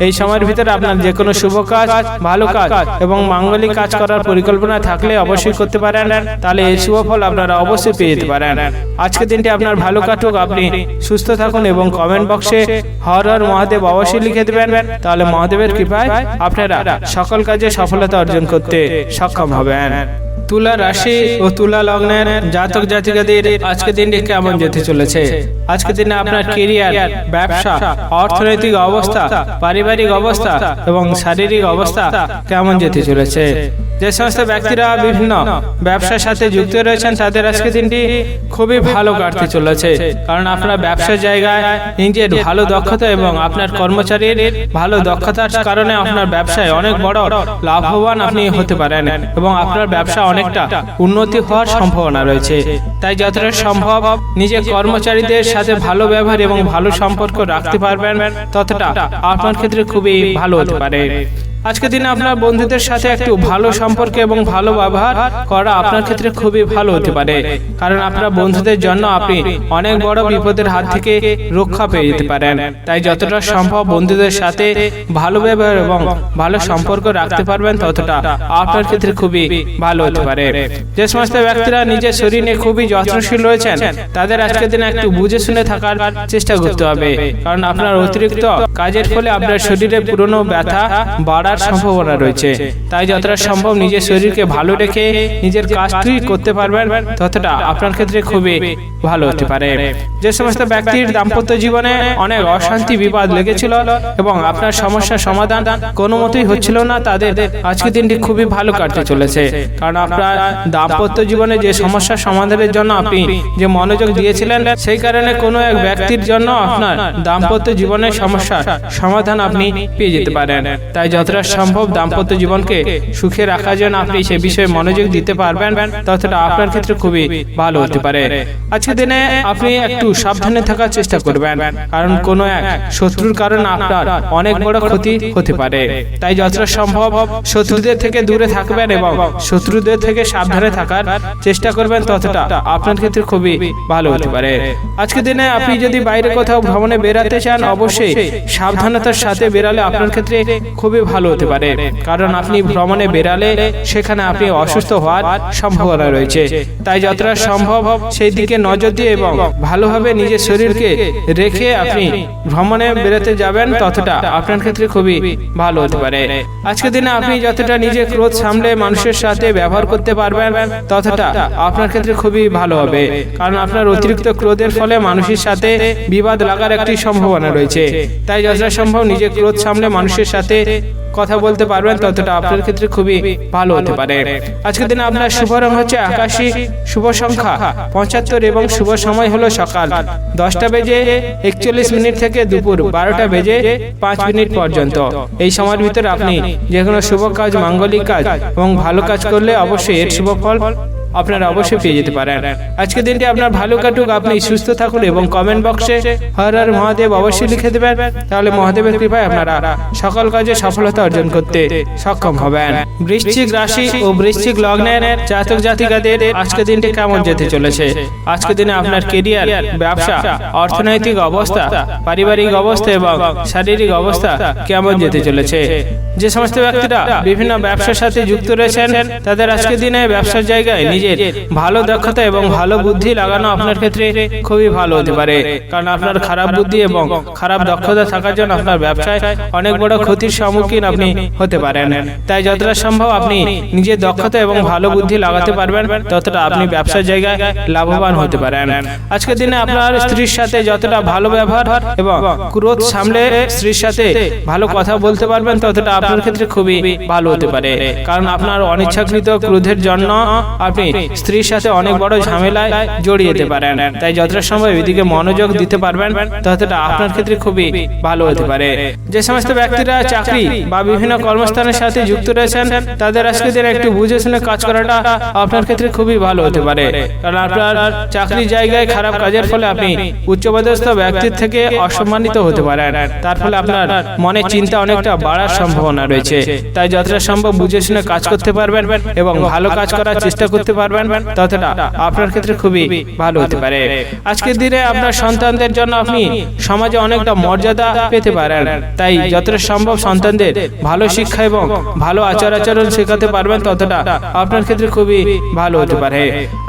এই সময়ের ভিতরে আপনার যে কোনো শুভ কাজ, ভালো কাজ এবং মাঙ্গলিক কাজ করার পরিকল্পনা থাকলে অবশ্যই করতে পারেন, তাহলে এই শুভ ফল আপনারা অবশ্যই পেয়ে যেতে পারেন। আজকের দিনটি আপনার ভালো কাটুক, আপনি সুস্থ থাকুন এবং কমেন্ট বক্সে হর হর মহাদেব অবশ্যই লিখে দেবেন, তাহলে মহাদেবের কৃপায় আপনারা সকল কাজে সফলতা অর্জন করতে সক্ষম হবেন। তুলা রাশি ও তুলা লগ্নের জাতক জাতিকাদের আজকের দিনটি কেমন যেতে চলেছে? আজকের দিনে আপনার কেরিয়ার, ব্যবসা, অর্থনৈতিক অবস্থা, পারিবারিক অবস্থা এবং শারীরিক অবস্থা কেমন যেতে চলেছে? যে সমস্ত ব্যক্তিরা বিভিন্ন ব্যবসার সাথে যুক্ত রয়েছেন তাদের আজকের দিনটি খুবই ভালো কাটতে চলেছে, কারণ আপনার ব্যবসার জায়গায় নিজের ভালো দক্ষতা এবং আপনার কর্মচারীর ভালো দক্ষতার কারণে আপনার ব্যবসায় অনেক বড় লাভবান আপনি হতে পারেন এবং আপনার ব্যবসা অনেকটা উন্নতি হওয়ার সম্ভাবনা রয়েছে। তাই যতটা সম্ভব নিজের কর্মচারীদের সাথে ভালো ব্যবহার এবং ভালো সম্পর্ক রাখতে পারবেন, ততটা আপনার ক্ষেত্রে খুবই ভালো হতে পারে। আজকের দিনে আপনার বন্ধুদের সাথে একটু ভালো সম্পর্ক এবং ভালো ব্যবহার করা আপনার ক্ষেত্রে খুবই ভালো হতে পারে, কারণ আপনার বন্ধুদের জন্য আপনি অনেক বড় বিপদের হাত থেকে রক্ষা পেয়ে যেতে পারেন। তাই যতটা সম্ভব বন্ধুদের সাথে ভালো ব্যবহার এবং ভালো সম্পর্ক রাখতে পারবেন, ততটা আপনার ক্ষেত্রে খুবই ভালো হতে পারে। যে সমস্ত ব্যক্তিরা নিজের শরীর নিয়ে খুবই যত্নশীল রয়েছেন তাদের আজকের দিনে একটু বুঝে শুনে থাকার চেষ্টা করতে হবে, কারণ আপনার অতিরিক্ত কাজের ফলে আপনার শরীরে পুরনো ব্যথা বাড়ার সম্ভাবনা রয়েছে। তাই যতটা সম্ভব নিজের শরীরকে ভালো রেখে নিজের কাজটি করতে পারবেন, ততটা আপনার ক্ষেত্রে খুবই ভালো হতে পারে। যে সমস্ত ব্যক্তির দাম্পত্য জীবনে অনেক অশান্তি বিবাদ লেগেছিল এবং আপনার সমস্যার সমাধান কোনো মতেই হচ্ছিল না, তাদের আজকের দিনটি খুবই ভালো কাটতে চলেছে, কারণ আপনার দাম্পত্য জীবনে যে সমস্যার সমাধানের জন্য আপনি যে মনোযোগ দিয়েছিলেন, সেই কারণে কোনো এক ব্যক্তির জন্য আপনার দাম্পত্য জীবনের সমস্যার সমাধান আপনি পেয়ে যেতে পারেন। তাই যতটা সম্ভব দাম্পত্য জীবনকে সুখে রাখার জন্য আপনি সে বিষয়ে মনোযোগ দিতে পারবেন, ততটা আপনার ক্ষেত্রে খুবই ভালো হতে পারে। আজকের দিনে আপনি একটু সাবধানে থাকার চেষ্টা করবেন, কারণ কোনো এক শত্রুর কারণে আপনার অনেক বড় ক্ষতি হতে পারে। তাই যতটা সম্ভব শত্রুদের থেকে দূরে থাকবেন এবং শত্রুদের থেকে সাবধানে থাকার চেষ্টা করবেন, ততটা আপনার ক্ষেত্রে খুবই ভালো হতে পারে। আজকের দিনে আপনি যদি বাইরে কোথাও ভ্রমণে বেরাতে চান, অবশ্যই সাবধানতার সাথে বেরালে আপনার ক্ষেত্রে খুবই ভালো হতে পারে, কারণ আপনি ভ্রমণে বেরালে সেখানে আপনি অসুস্থ হওয়ার সম্ভাবনা রয়েছে। তাই যতটা সম্ভব সেই দিকে নজর দিয়ে এবং ভালোভাবে নিজের শরীরকে রেখে আপনি ভ্রমণে বেরোতে যাবেন, ততটা আপনার ক্ষেত্রে খুবই ভালো হতে পারে। আজকের দিনে আপনি যতটা নিজের ক্রোধ সামলে মানুষের সাথে ব্যবহার করতে পারবেন, ততটা আপনার ক্ষেত্রে খুবই ভালো হবে, কারণ আপনার অতিরিক্ত ক্রোধের ফলে মানুষের সাথে বিবাদ লাগার একটি সম্ভাবনা রয়েছে। তাই যতটা সম্ভব নিজের ক্রোধ সামলে মানুষের সাথে কথা বলতে পারবেন, ততটা আপনার ক্ষেত্রে খুবই ভালো হতে পারে। আজকের দিনে আপনার শুভ রং হচ্ছে আকাশী, শুভ সংখ্যা 75 এবং শুভ সময় হলো সকাল 10:41 থেকে দুপুর 12:05 পর্যন্ত। এই সময়ের ভিতরে আপনি যে কোনো শুভ কাজ, মাঙ্গলিক কাজ এবং ভালো কাজ করলে অবশ্যই এর শুভ ফল আপনারা অবশ্যই পেয়ে যেতে পারেন। আজকের দিনটি আপনার ভালো কাটুক, আপনি সুস্থ থাকুন এবং কমেন্ট বক্সে হর হর মহাদেব অবশ্যই লিখে দেবেন, তাহলে মহাদেবের কৃপায় আপনারা সকল কাজে সফলতা অর্জন করতে সক্ষম হবেন। বৃশ্চিক রাশি ও বৃশ্চিক লগ্নের জাতক জাতিকাদের আজকের দিনটি কেমন যেতে চলেছে? আজকের দিনে আপনার কেরিয়ার, ব্যবসা, অর্থনৈতিক অবস্থা, পারিবারিক অবস্থা এবং শারীরিক অবস্থা কেমন যেতে চলেছে? যে সমস্ত ব্যক্তিরা বিভিন্ন ব্যবসার সাথে যুক্ত রয়েছেন তাদের আজকের দিনে ব্যবসার জায়গায় নিজের ভালো দক্ষতা এবং ভালো বুদ্ধি লাগানো আপনার ক্ষেত্রে খুবই ভালো হতে পারে, কারণ আপনার খারাপ বুদ্ধি এবং খারাপ দক্ষতা থাকার জন্য আপনার ব্যবসায় অনেক বড় ক্ষতির সম্মুখীন আপনি হতে পারেন। তাই যতটা সম্ভব আপনি নিজের দক্ষতা এবং ভালো বুদ্ধি লাগাতে পারবেন, ততটা আপনি ব্যবসার জায়গায় লাভবান হতে পারেন। আজকের দিনে আপনার স্ত্রীর সাথে যতটা ভালো ব্যবহার এবং ক্রোধ সামলে স্ত্রীর সাথে ভালো কথা বলতে পারবেন, ততটা আপনার ক্ষেত্রে খুবই ভালো হতে পারে, কারণ আপনার অনিচ্ছাকৃত ক্রোধের জন্য আপনি স্ত্রীর সাথে অনেক বড় ঝামেলায় জড়িয়ে যেতে পারেন। তাই যতটা সম্ভব এদিকে মনোযোগ দিতে পারবেন, ততটা আপনার ক্ষেত্রে খুবই ভালো হতে পারে। যে সমস্ত ব্যক্তিরা চাকরি বা বিভিন্ন কর্মস্থানের সাথে যুক্ত রয়েছেন, তাদের আজকের দিনে একটু বুঝে শুনে কাজ করাটা আপনার ক্ষেত্রে খুবই ভালো হতে পারে, কারণ আপনার চাকরি জায়গায় খারাপ কাজের ফলে আপনি উচ্চপদস্থ ব্যক্তির থেকে অসম্মানিত হতে পারেন। তার ফলে আপনার মনে চিন্তা অনেকটা বাড়ার সম্ভাবনা রয়েছে। তাই যতটা সম্ভব বুঝে শুনে কাজ করতে পারবেন এবং ভালো কাজ করার চেষ্টা করতে পারবেন, ততটা আপনার ক্ষেত্রে খুবই ভালো হতে পারে। আজকের দিনে আপনার সন্তানদের জন্য আপনি সমাজে অনেকটা মর্যাদা পেতে পারেন। তাই যতটা সম্ভব সন্তানদের ভালো শিক্ষা এবং ভালো আচার-আচরণ শেখাতে পারবেন, ততটা আপনার ক্ষেত্রে খুবই ভালো হতে পারে।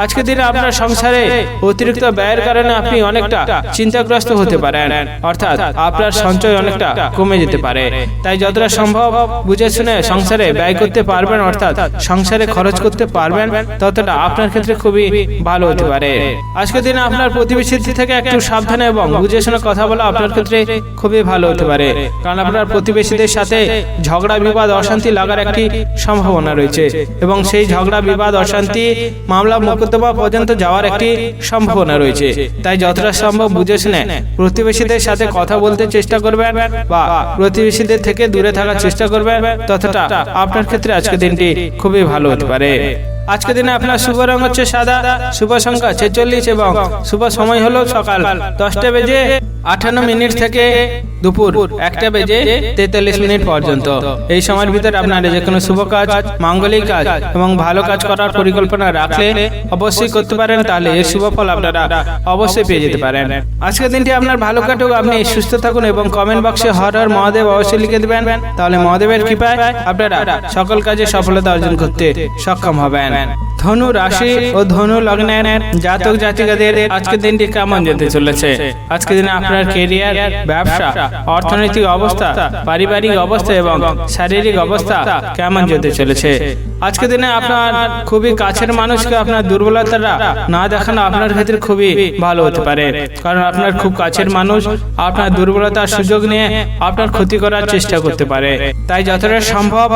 আজকের দিনে আপনার সংসারে অতিরিক্ত ব্যয়ের কারণে আপনি অনেকটা চিন্তাগ্রস্ত হতে পারেন, অর্থাৎ আপনার সঞ্চয় অনেকটা কমে যেতে পারে। তাই যতটা সম্ভব বুঝে শুনে সংসারে ব্যয় করতে পারবেন, অর্থাৎ সংসারে খরচ করতে পারবেন, ততটা আপনার ক্ষেত্রে খুবই ভালো হতে পারে। আজকের দিনে আপনার প্রতিবেশীর থেকে একটু সাবধানে এবং বুঝে শুনে কথা বলা আপনার ক্ষেত্রে খুবই ভালো হতে পারে, কারণ আপনার প্রতিবেশীদের সাথে ঝগড়া বিবাদ অশান্তি লাগার একটি সম্ভাবনা রয়েছে এবং সেই ঝগড়া বিবাদ অশান্তি মামলা মোকদ্দমা পর্যন্ত যাওয়ার একটি সম্ভাবনা রয়েছে। তাই যতটা সম্ভব বুঝে শুনে প্রতিবেশীদের সাথে কথা বলতে চেষ্টা করবেন বা প্রতিবেশীদের থেকে দূরে থাকার চেষ্টা করবেন, ততটা আপনার ক্ষেত্রে আজকের দিনটি খুবই ভালো হতে পারে। আজকের দিনে আপনার শুভ রং হচ্ছে সাদা, শুভ সংখ্যা 46 এবং শুভ সময় হলো সকাল 10টা বেজে 58 মিনিট থেকে দুপুর 1টা বেজে 43 মিনিট পর্যন্ত। এই সময়ের ভিতরে আপনারা যে কোনো শুভ কাজ, মাঙ্গলিক কাজ এবং ভালো কাজ করার পরিকল্পনা রাখলে অবশ্যই করতে পারেন, তাহলে এর শুভ ফল আপনারা অবশ্যই পেয়ে যেতে পারেন। আজকের দিনটি আপনার ভালো কাটুক, আপনি সুস্থ থাকুন এবং কমেন্ট বক্সে হর হর মহাদেব অবশ্যই লিখে দেবেন, তাহলে মহাদেবের কৃপায় আপনারা সকল কাজে সফলতা অর্জন করতে সক্ষম হবেন। ধনু রাশি ও ধনু লগ্নের জাতক জাতিকাদের আজকের দিনটি কেমন যেতে চলেছে? আজকের দিনে আপনার ক্যারিয়ার, ব্যবসা, অর্থনৈতিক অবস্থা, পারিবারিক অবস্থা এবং শারীরিক অবস্থা কেমন যেতে চলেছে? আজকের দিনে আপনার খুবই কাছের মানুষকে আপনার দুর্বলতাটা না দেখানো আপনার ক্ষেত্রে খুবই ভালো হতে পারে, কারণ আপনার খুব কাছের মানুষ আপনার দুর্বলতার সুযোগ নিয়ে আপনার ক্ষতি করার চেষ্টা করতে পারে। তাই যতটা সম্ভব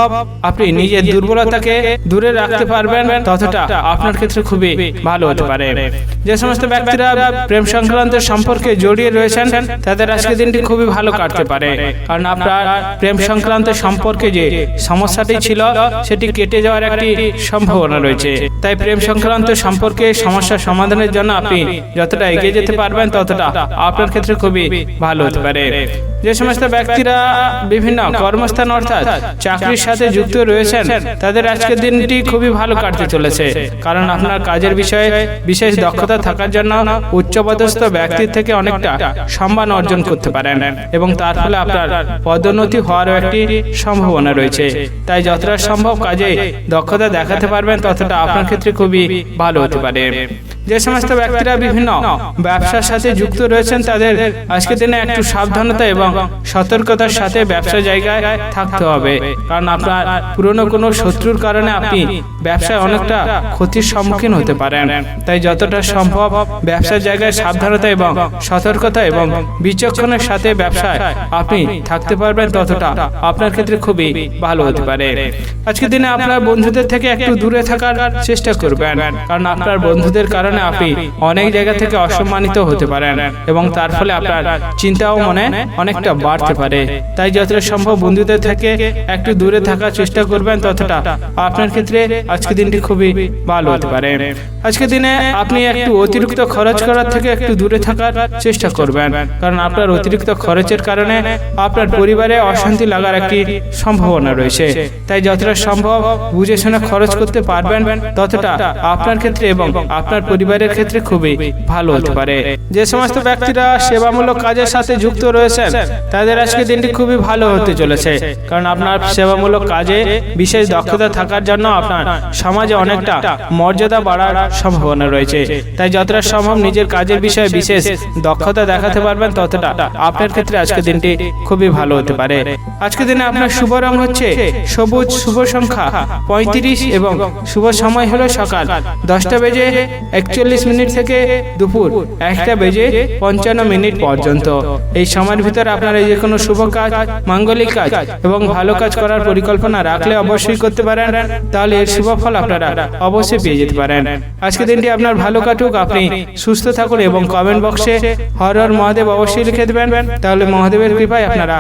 আপনি নিজের দুর্বলতাকে দূরে রাখতে পারবেন, ততটা আপনার ক্ষেত্রে খুবই ভালো হতে পারে। যে সমস্ত ব্যক্তিরা প্রেম সংক্রান্ত সম্পর্কে জড়িয়ে রয়েছেন, তাদের আজকের দিনটি খুবই ভালো কাটতে পারে, কারণ আপনার প্রেম সংক্রান্ত সম্পর্কে যে সমস্যাটি ছিল সেটি কেটে যাওয়ার একটি সম্ভাবনা রয়েছে। তাই প্রেম সংক্রান্ত সম্পর্কে সমস্যা সমাধানের জন্য আপনি যতটা এগিয়ে যেতে পারবেন, ততটা আপনার ক্ষেত্রে খুবই ভালো হতে পারে। যে সমস্ত ব্যক্তিরা বিভিন্ন কর্মস্থান অর্থাৎ চাকরির সাথে যুক্ত রয়েছেন, তাদের আজকের দিনটি খুবই ভালো কাটতে চলেছে, কারণ আপনার কাজের বিষয়ে বিশেষ দক্ষতা থাকার জন্য উচ্চপদস্থ ব্যক্তির থেকে অনেকটা সম্মান অর্জন করতে পারেন এবং তার ফলে আপনার পদোন্নতি হওয়ারও একটি সম্ভাবনা রয়েছে। তাই যতটা সম্ভব কাজে দক্ষতা দেখাতে পারবেন, ততটা আপনার ক্ষেত্রে খুবই ভালো হতে পারে। যে সমস্ত ব্যক্তিরা বিভিন্ন ব্যবসার সাথে যুক্ত রয়েছেন, তাদের আজকের দিনে একটু সাবধানতা এবং সতর্কতার সাথে ব্যবসা জায়গায় থাকতে হবে, কারণ আপনার পুরনো কোনো শত্রুর কারণে আপনি ব্যবসায় অনেকটা ক্ষতির সম্মুখীন হতে পারেন। তাই যতটা সম্ভব ব্যবসার জায়গায় সাবধানতা এবং সতর্কতা এবং বিচক্ষণের সাথে ব্যবসায় আপনি থাকতে পারবেন, ততটা আপনার ক্ষেত্রে খুবই ভালো হতে পারে। আজকের দিনে আপনার বন্ধুদের থেকে একটু দূরে থাকার চেষ্টা করবেন, কারণ আপনার বন্ধুদের কারণে আপনি অনেক জায়গা থেকে অসম্মানিত হতে পারেন এবং তার ফলে আপনার চিন্তাও মনে অনেকটা বাড়তে পারে। তাই যতটা সম্ভব বন্ধুদের থেকে একটু দূরে থাকার চেষ্টা করবেন, ততটা আপনার ক্ষেত্রে আজকের দিনটি খুবই ভালো হতে পারে। আজকের দিনে আপনি একটু অতিরিক্ত খরচ করার থেকে একটু দূরে থাকার চেষ্টা করবেন, কারণ আপনার অতিরিক্ত খরচের কারণে আপনার পরিবারে অশান্তি লাগার একটি সম্ভাবনা রয়েছে। তাই যতটা সম্ভব বুঝে শুনে খরচ করতে পারবেন, ততটা আপনার ক্ষেত্রে এবং আপনার পরিবারের ক্ষেত্রে খুবই ভালো হতে পারে। যে সমস্ত ব্যক্তিরা সেবামূলক কাজের সাথে যুক্ত রয়েছেন তাদের আজকে দিনটি খুবই ভালো হতে চলেছে, কারণ আপনার সেবামূলক কাজে বিশেষ দক্ষতা থাকার জন্য আপনার সমাজে অনেকটা মর্যাদা বাড়ার সম্ভাবনা রয়েছে। তাই যতটা সম্ভব নিজের কাজের বিষয়ে বিশেষ দক্ষতা দেখাতে পারবেন ততটা আপনার ক্ষেত্রে আজকে দিনটি খুবই ভালো হতে পারে। আজকে দিনে আপনার শুভ রং হচ্ছে সবুজ, শুভ সংখ্যা 35 এবং শুভ সময় হলো সকাল 10:41 থেকে দুপুর 1:55 পর্যন্ত। এই সময়ের ভিতরে আপনারা যে কোনো শুভ কাজ, মাঙ্গলিক কাজ এবং ভালো কাজ করার পরিকল্পনা রাখলে অবশ্যই করতে পারেন, তাহলে এর শুভ ফল আপনারা অবশ্যই পেয়ে যেতে পারেন। আজকে দিনটি আপনার ভালো কাটুক, আপনি সুস্থ থাকুন এবং কমেন্ট বক্সে হর হর মহাদেব অবশ্যই লিখে দেবেন, তাহলে মহাদেবের কৃপায় আপনারা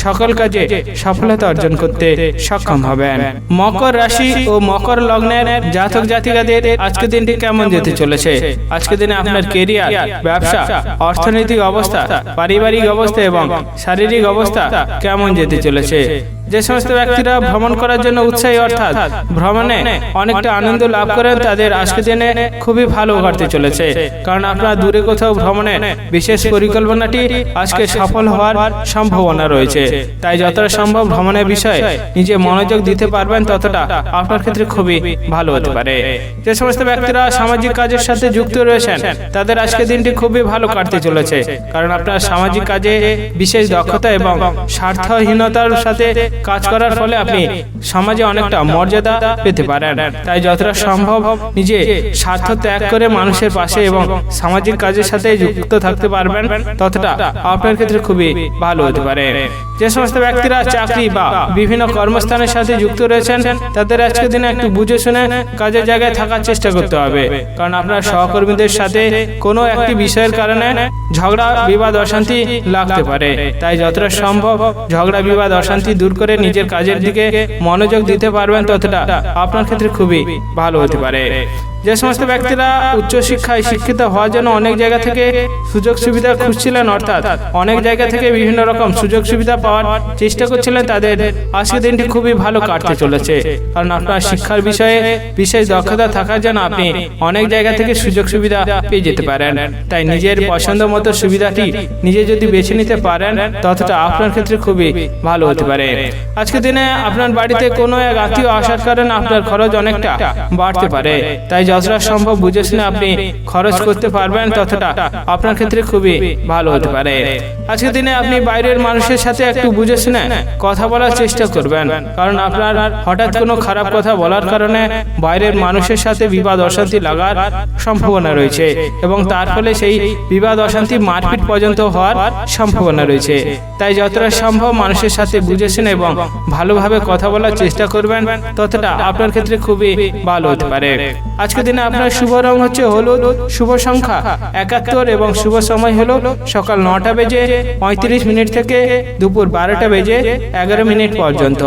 সকল কাজে সফলতা অর্জন করতে সক্ষম হবেন। মকর রাশি ও মকর লগ্নের জাতক জাতিকাদের আজকে দিনটি কেমন যেতে চলেছে? আজকে দিনে আপনার কেরিয়ার, ব্যবসা, অর্থনৈতিক অবস্থা, পারিবারিক অবস্থা এবং শারীরিক অবস্থা কেমন যেতে চলেছে? যে সমস্ত ব্যক্তিরা ভ্রমণ করার জন্য উৎসাহী অর্থাৎ ভ্রমণে অনেকটা আনন্দ লাভ করেন তাদের আজকে দিনে খুবই ভালো কাটতে চলেছে, কারণ আপনার দূরে কোথাও ভ্রমণে বিশেষ পরিকল্পনাটি আজকে সফল হওয়ার সম্ভাবনা রয়েছে। তাই যতটা সম্ভব ভ্রমণের বিষয়ে নিজে মনোযোগ দিতে পারবেন ততটা আপনার ক্ষেত্রে খুবই ভালো হতে পারে। যে সমস্ত ব্যক্তিরা সামাজিক কাজের সাথে যুক্ত রয়েছেন তাদের আজকে দিনটি খুবই ভালো কাটতে চলেছে, কারণ আপনার সামাজিক কাজে বিশেষ দক্ষতা এবং স্বার্থহীনতার সাথে কাজ করার ফলে আপনি সমাজে অনেকটা মর্যাদা পেতে পারেন। তাই যতটা সম্ভব নিজে স্বার্থ ত্যাগ করে মানুষের পাশে এবং সামাজিক কাজের সাথে যুক্ত থাকতে পারবেন ততটা আপনার ক্ষেত্রে খুবই ভালো হতে পারে। যে সমস্ত ব্যক্তিরা চাকরি বা বিভিন্ন কর্মস্থানের সাথে যুক্ত রয়েছেন তাদের আজকে দিনে একটু বুঝে শুনে কাজের জায়গায় থাকার চেষ্টা করতে হবে, কারণ আপনার সহকর্মীদের সাথে কোনো একটি বিষয়ের কারণে ঝগড়া, বিবাদ, অশান্তি লাগতে পারে। তাই যতটা সম্ভব ঝগড়া, বিবাদ, অশান্তি দূর করে নিজের কাজের দিকে মনোযোগ দিতে পারবেন ততটা আপনার ক্ষেত্রে খুবই ভালো হতে পারে। যে সমস্ত ব্যক্তিরা উচ্চশিক্ষায় শিক্ষিত হওয়ার জন্য অনেক জায়গা থেকে সুযোগ সুবিধা খুঁজছিলেন, অর্থাৎ অনেক জায়গা থেকে বিভিন্ন রকম সুযোগ সুবিধা পাওয়ার চেষ্টা করছিলেন, তাদের আজকে দিনটি খুবই ভালো কাটতে চলেছে, কারণ আপনার শিক্ষার বিষয়ে বিশেষ দক্ষতা থাকার জন্য আপনি অনেক জায়গা থেকে সুযোগ সুবিধা পেয়ে যেতে পারেন। তাই নিজের পছন্দ মতো সুবিধাটি নিজে যদি বেছে নিতে পারেন ততটা আপনার ক্ষেত্রে খুবই ভালো হতে পারে। আজকে দিনে আপনার বাড়িতে কোনো এক আত্মীয় আসার কারণে আপনার খরচ অনেকটা বাড়তে পারে, তাই যতটা সম্ভব বুঝে শুনে আপনি খরচ করতে পারবেন ততটা আপনার ক্ষেত্রে খুবই ভালো হতে পারে। আজকের দিনে আপনি বাইরের মানুষের সাথে একটু বুঝে শুনে কথা বলার চেষ্টা করবেন, কারণ আপনার হঠাৎ কোনো খারাপ কথা বলার কারণে বাইরের মানুষের সাথে বিবাদ অশান্তি লাগার সম্ভাবনা রয়েছে এবং তার ফলে সেই বিবাদ অশান্তি মারপিট পর্যন্ত হওয়ার সম্ভাবনা রয়েছে। তাই যতটা সম্ভব মানুষের সাথে বুঝে শুনে এবং ভালোভাবে কথা বলার চেষ্টা করবেন ততটা আপনার ক্ষেত্রে খুবই ভালো হতে পারে। আজকের দিনে আপনার শুভ রং হচ্ছে হলুদ, শুভ সংখ্যা 71 এবং শুভ সময় হলো সকাল 9:35 থেকে দুপুর 12:11 পর্যন্ত।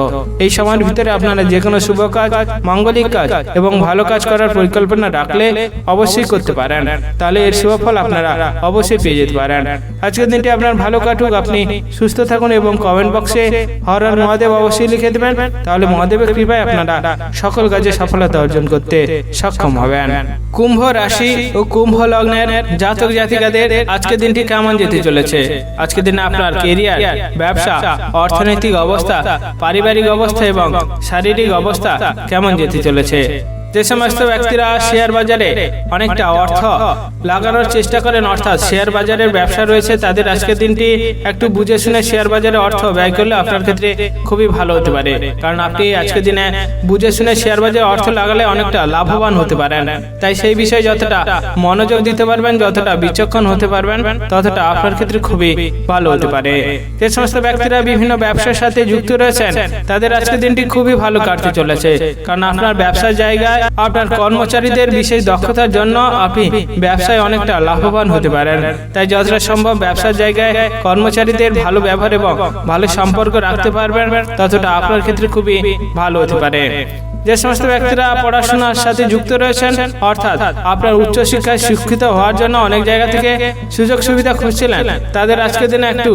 এই সময়ের ভিতরে আপনারা যে কোনো শুভ কাজ, মাঙ্গলিক কাজ এবং ভালো কাজ করার পরিকল্পনা রাখলে অবশ্যই করতে পারেন, তাহলে এর শুভ ফল আপনারা অবশ্যই পেয়ে যেতে পারেন। আজকের দিনটি আপনার ভালো কাটুক, আপনি সুস্থ থাকুন এবং কমেন্ট বক্সে হর হর মহাদেব অবশ্যই লিখে দেবেন, তাহলে মহাদেবের কৃপায় আপনারা সকল কাজে সফলতা অর্জন করতে সক্ষম হবেন। কুম্ভ রাশি ও কুম্ভ লগ্নের জাতক জাতিকাদের আজকের দিনটি কেমন যেতে চলেছে? আজকের দিনে আপনার কেরিয়ার, ব্যবসা, অর্থনৈতিক অবস্থা, পারিবারিক অবস্থা এবং শারীরিক অবস্থা কেমন যেতে চলেছে? যে সমস্ত ব্যক্তিরা শেয়ার বাজারে অনেকটা অর্থ লাগানোর চেষ্টা করেন, অর্থাৎ শেয়ার বাজারের ব্যবসা রয়েছে, তাদের আজকের দিনটি একটু বুঝে শুনে শেয়ার বাজারে অর্থ ব্যয় করলে আপনার ক্ষেত্রে খুবই ভালো হতে পারে, কারণ আপনি আজকের দিনে বুঝে শুনে শেয়ার বাজারে অর্থ লাগালে অনেকটা লাভবান হতে পারেন। তাই সেই বিষয়ে যতটা মনোযোগ দিতে পারবেন, যতটা বিচক্ষণ হতে পারবেন ততটা আপনার ক্ষেত্রে খুবই ভালো হতে পারে। যে সমস্ত ব্যক্তিরা বিভিন্ন ব্যবসার সাথে যুক্ত রয়েছেন তাদের আজকের দিনটি খুবই ভালো কাটতে চলেছে, কারণ আপনার ব্যবসার জায়গায় আপনার কর্মচারীদের বিশেষ দক্ষতার জন্য আপনি ব্যবসায় অনেকটা লাভবান হতে পারেন। তাই যতটা সম্ভব ব্যবসার জায়গায় কর্মচারীদের ভালো ব্যবহার এবং ভালো সম্পর্ক রাখতে পারবেন ততটা আপনার ক্ষেত্রে খুবই ভালো হতে পারে। যে সমস্ত ব্যক্তিরা পড়াশোনার সাথে যুক্ত রয়েছেন, অর্থাৎ আপনার উচ্চশিক্ষায় শিক্ষিত হওয়ার জন্য অনেক জায়গা থেকে সুযোগ সুবিধা খুঁজছিলেন, তাদের আজকের দিনে একটু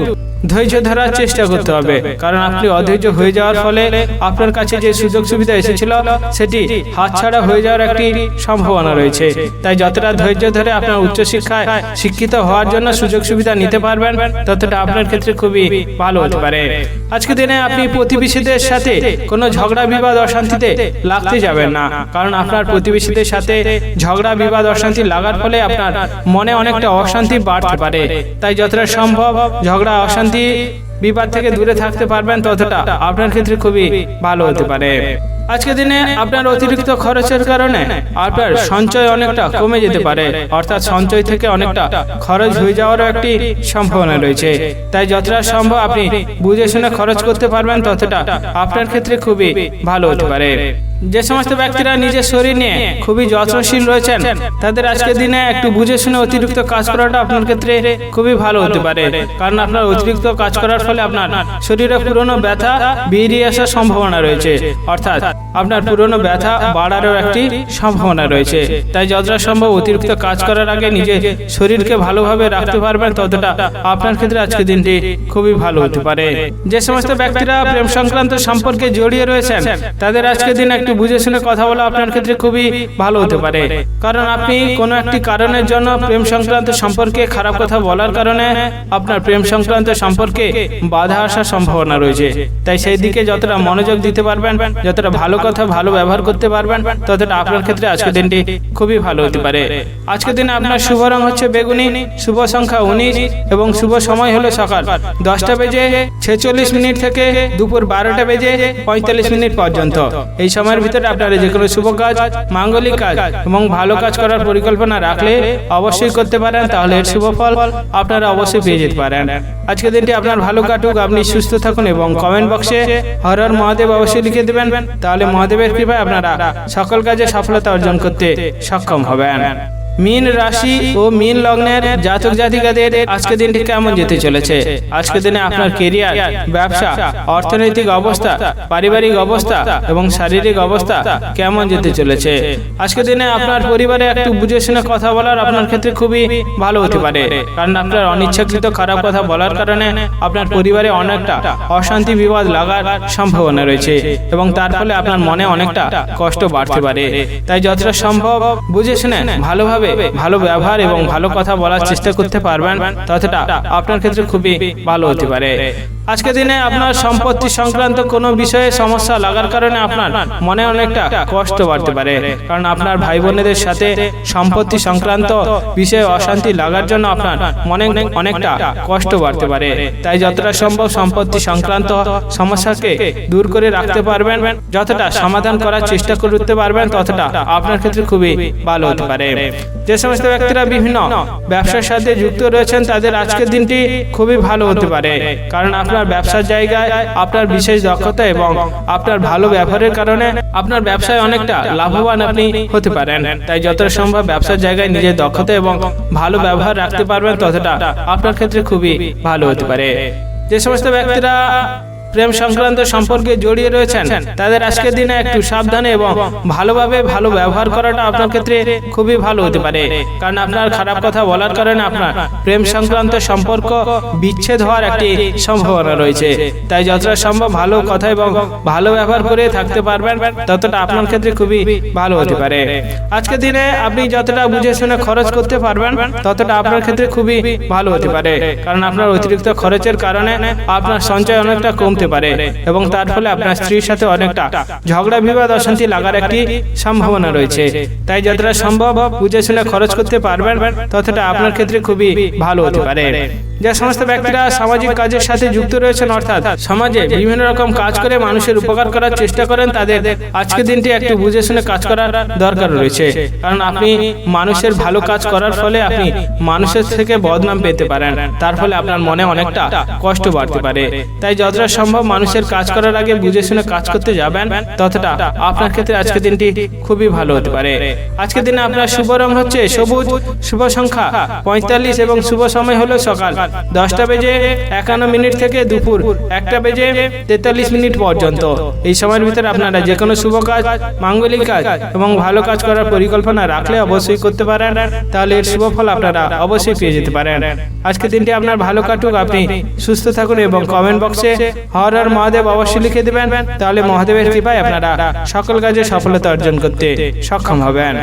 ধৈর্য ধরার চেষ্টা করতে হবে, কারণ আপনি অধৈর্য হয়ে যাওয়ার ফলে আপনার কাছে যে সুযোগ সুবিধা এসেছিল সেটি হাতছাড়া হয়ে যাওয়ার একটি সম্ভাবনা রয়েছে। তাই যতটা ধৈর্য ধরে আপনার উচ্চশিক্ষায় শিক্ষিত হওয়ার জন্য সুযোগ সুবিধা নিতে পারবেন, ততটা আপনার ক্ষেত্রে খুবই ভালো হতে পারে। আজকের দিনে আপনি প্রতিবেশীদের সাথে কোনো ঝগড়া বিবাদ অশান্তিতে লাগতে যাবেন না, কারণ আপনার প্রতিবেশীদের সাথে ঝগড়া বিবাদ অশান্তি লাগার ফলে আপনার মনে অনেকটা অশান্তি বাড়তে পারে। তাই যতটা সম্ভব ঝগড়া অশান্তি বিবাদ থেকে দূরে থাকতে পারবেন, ততটা আপনার ক্ষেত্রে খুবই ভালো হতে পারে। আজকের দিনে আপনার অতিরিক্ত খরচের কারণে আপনার সঞ্চয় অনেকটা কমে যেতে পারে, অর্থাৎ সঞ্চয় থেকে অনেকটা খরচ হয়ে যাওয়ারও একটি সম্ভাবনা রয়েছে। তাই যতটা সম্ভব আপনি বুঝে শুনে খরচ করতে পারবেন, ততটা আপনার ক্ষেত্রে খুবই ভালো হতে পারে। যে সমস্ত ব্যক্তিরা নিজের শরীর নিয়ে খুবই যত্নশীল রয়েছেন, তাদের আজকের দিনে একটু বুঝে শুনে অতিরিক্ত কাজ করাটা আপনার ক্ষেত্রে খুবই ভালো হতে পারে, কারণ আপনার অতিরিক্ত কাজ করার ফলে আপনার শরীরে পুরনো ব্যথা বেরিয়ে আসার সম্ভাবনা রয়েছে, অর্থাৎ আপনার পুরনো ব্যথা বাড়ারও একটি সম্ভাবনা রয়েছে। তাই যতটা সম্ভব অতিরিক্ত কাজ করার আগে নিজের শরীরকে ভালোভাবে রাখতে পারবেন, ততটা আপনার ক্ষেত্রে আজকের দিনটি খুবই ভালো হতে পারে। যে সমস্ত ব্যক্তিরা প্রেম সংক্রান্ত সম্পর্কে জড়িয়ে রয়েছেন, তাদের আজকের দিন একটু বুঝে শুনে কথা বলা আপনার ক্ষেত্রে খুবই ভালো হতে পারে, কারণ আপনি কোনো একটি কারণের জন্য প্রেম সংক্রান্ত সম্পর্কে খারাপ কথা বলার কারণে আপনার প্রেম সংক্রান্ত সম্পর্কে বাধা আসার সম্ভাবনা রয়েছে। তাই সেই দিকে যতটা মনোযোগ দিতে পারবেন, যতটা ভালো কথা ভালো ব্যবহার করতে পারবেন, ততটা আপনার ক্ষেত্রে আজকের দিনটি খুবই ভালো হতে পারে। আজকের দিনে আপনার শুভ রং হচ্ছে বেগুনি, শুভ সংখ্যা 19 এবং শুভ সময় হলো সকাল 10:46 থেকে দুপুর 12:45 পর্যন্ত। এই সময়ের ভিতরে আপনারা যে কোনো শুভ কাজ, মাঙ্গলিক কাজ এবং ভালো কাজ করার পরিকল্পনা রাখলে অবশ্যই করতে পারেন, তাহলে এর শুভ ফল আপনারা অবশ্যই পেয়ে যেতে পারেন। আজকের দিনটি আপনার ভালো কাটুক, আপনি সুস্থ থাকুন এবং কমেন্ট বক্সে হর হর মহাদেব অবশ্যই লিখে দেবেন, তাহলে মহাদেবের কৃপায় আপনারা সকল কাজে সফলতা অর্জন করতে সক্ষম হবেন। মীন রাশি ও মীন লগ্নের জাতক জাতিকাদের আজকের দিনটি কেমন যেতে চলেছে? আজকের দিনে আপনার কেরিয়ার, ব্যবসা, অর্থনৈতিক অবস্থা, পারিবারিক অবস্থা এবং শারীরিক অবস্থা কেমন যেতে চলেছে? আজকের দিনে আপনার পরিবারে একটু বুঝে শুনে কথা বলার আপনার ক্ষেত্রে খুবই ভালো হতে পারে, কারণ আপনার অনিচ্ছাকৃত খারাপ কথা বলার কারণে আপনার পরিবারে অনেকটা অশান্তি বিবাদ লাগার সম্ভাবনা রয়েছে এবং তার ফলে আপনার মনে অনেকটা কষ্ট বাড়তে পারে। তাই যতটা সম্ভব বুঝে শুনে ভালোভাবে ভালো ব্যবহার এবং ভালো কথা বলার চেষ্টা করতে পারবেন, ততটা আপনার ক্ষেত্রে খুবই ভালো হতে পারে। আজকের দিনে আপনার সম্পত্তি সংক্রান্ত কোনো বিষয়ে সমস্যা লাগার কারণে আপনার মনে অনেকটা কষ্ট বাড়তে পারে, কারণ আপনার ভাই বোনেদের সাথে সম্পত্তি সংক্রান্ত বিষয়ে অশান্তি লাগার জন্য আপনার মনে অনেকটা কষ্ট বাড়তে পারে। তাই যতটা সম্ভব সম্পত্তি সংক্রান্ত সমস্যাকে দূর করে রাখতে পারবেন, যতটা সমাধান করার চেষ্টা করতে পারবেন, ততটা আপনার ক্ষেত্রে খুবই ভালো হতে পারে। যে সমস্ত ব্যক্তিরা বিভিন্ন ব্যবসার সাথে যুক্ত রয়েছেন, তাদের আজকের দিনটি খুবই ভালো হতে পারে, কারণ আপনার ব্যবসার জায়গায় আপনার বিশেষ দক্ষতা এবং আপনার ভালো ব্যবহারের কারণে আপনার ব্যবসায় অনেকটা লাভবান আপনি হতে পারেন। তাই যতটা সম্ভব ব্যবসার জায়গায় নিজের দক্ষতা এবং ভালো ব্যবহার রাখতে পারবেন, ততটা আপনার ক্ষেত্রে খুবই ভালো হতে পারে। যে সমস্ত ব্যক্তিরা প্রেম সংক্রান্ত সম্পর্কে জড়িয়ে রয়েছেন, তাদের আজকের দিনে একটু সাবধানে এবং ভালোভাবে ভালো ব্যবহার করাটা আপনার ক্ষেত্রে খুবই ভালো হতে পারে, কারণ আপনার খারাপ কথা বলার কারণে আপনার প্রেম সংক্রান্ত সম্পর্ক বিচ্ছেদ হওয়ার একটি সম্ভাবনা রয়েছে। তাই যতটা সম্ভব ভালো কথা এবং ভালো ব্যবহার করে থাকতে পারবেন, ততটা আপনার ক্ষেত্রে খুবই ভালো হতে পারে। আজকের দিনে আপনি যতটা বুঝে শুনে খরচ করতে পারবেন, ততটা আপনার ক্ষেত্রে খুবই ভালো হতে পারে, কারণ আপনার অতিরিক্ত খরচের কারণে আপনার সঞ্চয় অনেকটা কমতে পারে এবং তার ফলে আপনার স্ত্রীর সাথে অনেকটা ঝগড়া বিবাদ অশান্তি লাগার একটি সম্ভাবনা রয়েছে। তাই যতটা সম্ভব বুঝে শুনে খরচ করতে পারবেন, ততটা আপনার ক্ষেত্রে খুবই ভালো হতে পারে। যে সমস্ত ব্যক্তিরা সামাজিক কাজের সাথে যুক্ত রয়েছেন, অর্থাৎ সমাজে বিভিন্ন রকম কাজ করে মানুষের উপকার করার চেষ্টা করেন, তাদের আজকের দিনটি একটু বুঝে শুনে কাজ করার দরকার রয়েছে, কারণ আপনি মানুষের ভালো কাজ করার ফলে আপনি মানুষের থেকে বদনাম পেতে পারেন, তার ফলে আপনার মনে অনেকটা কষ্ট বাড়তে পারে। তাই যতটা সম্ভব সম্ভব মানুষের কাজ করার আগে বুঝে শুনে কাজ করতে যাবেন, ততটা আপনার ক্ষেত্রে আজকের দিনটি খুবই ভালো হতে পারে। আজকের দিনে আপনার শুভ রং হচ্ছে সবুজ, শুভ সংখ্যা 45 এবং শুভ সময় হলো সকাল 10:51 থেকে দুপুর 1:43 পর্যন্ত। এই সময়ের ভিতরে আপনারা যে কোনো শুভ কাজ, মাঙ্গলিক কাজ এবং ভালো কাজ করার পরিকল্পনা রাখলে অবশ্যই করতে পারেন, তাহলে এর শুভ ফল আপনারা অবশ্যই পেয়ে যেতে পারেন। আজকের দিনটি আপনার ভালো কাটুক, আপনি সুস্থ থাকুন এবং কমেন্ট বক্সে হর হর মহাদেব অবশ্যই লিখে দেবেন, তাহলে মহাদেবের কৃপায় আপনারা সকল কাজে সফলতা অর্জন করতে সক্ষম হবেন।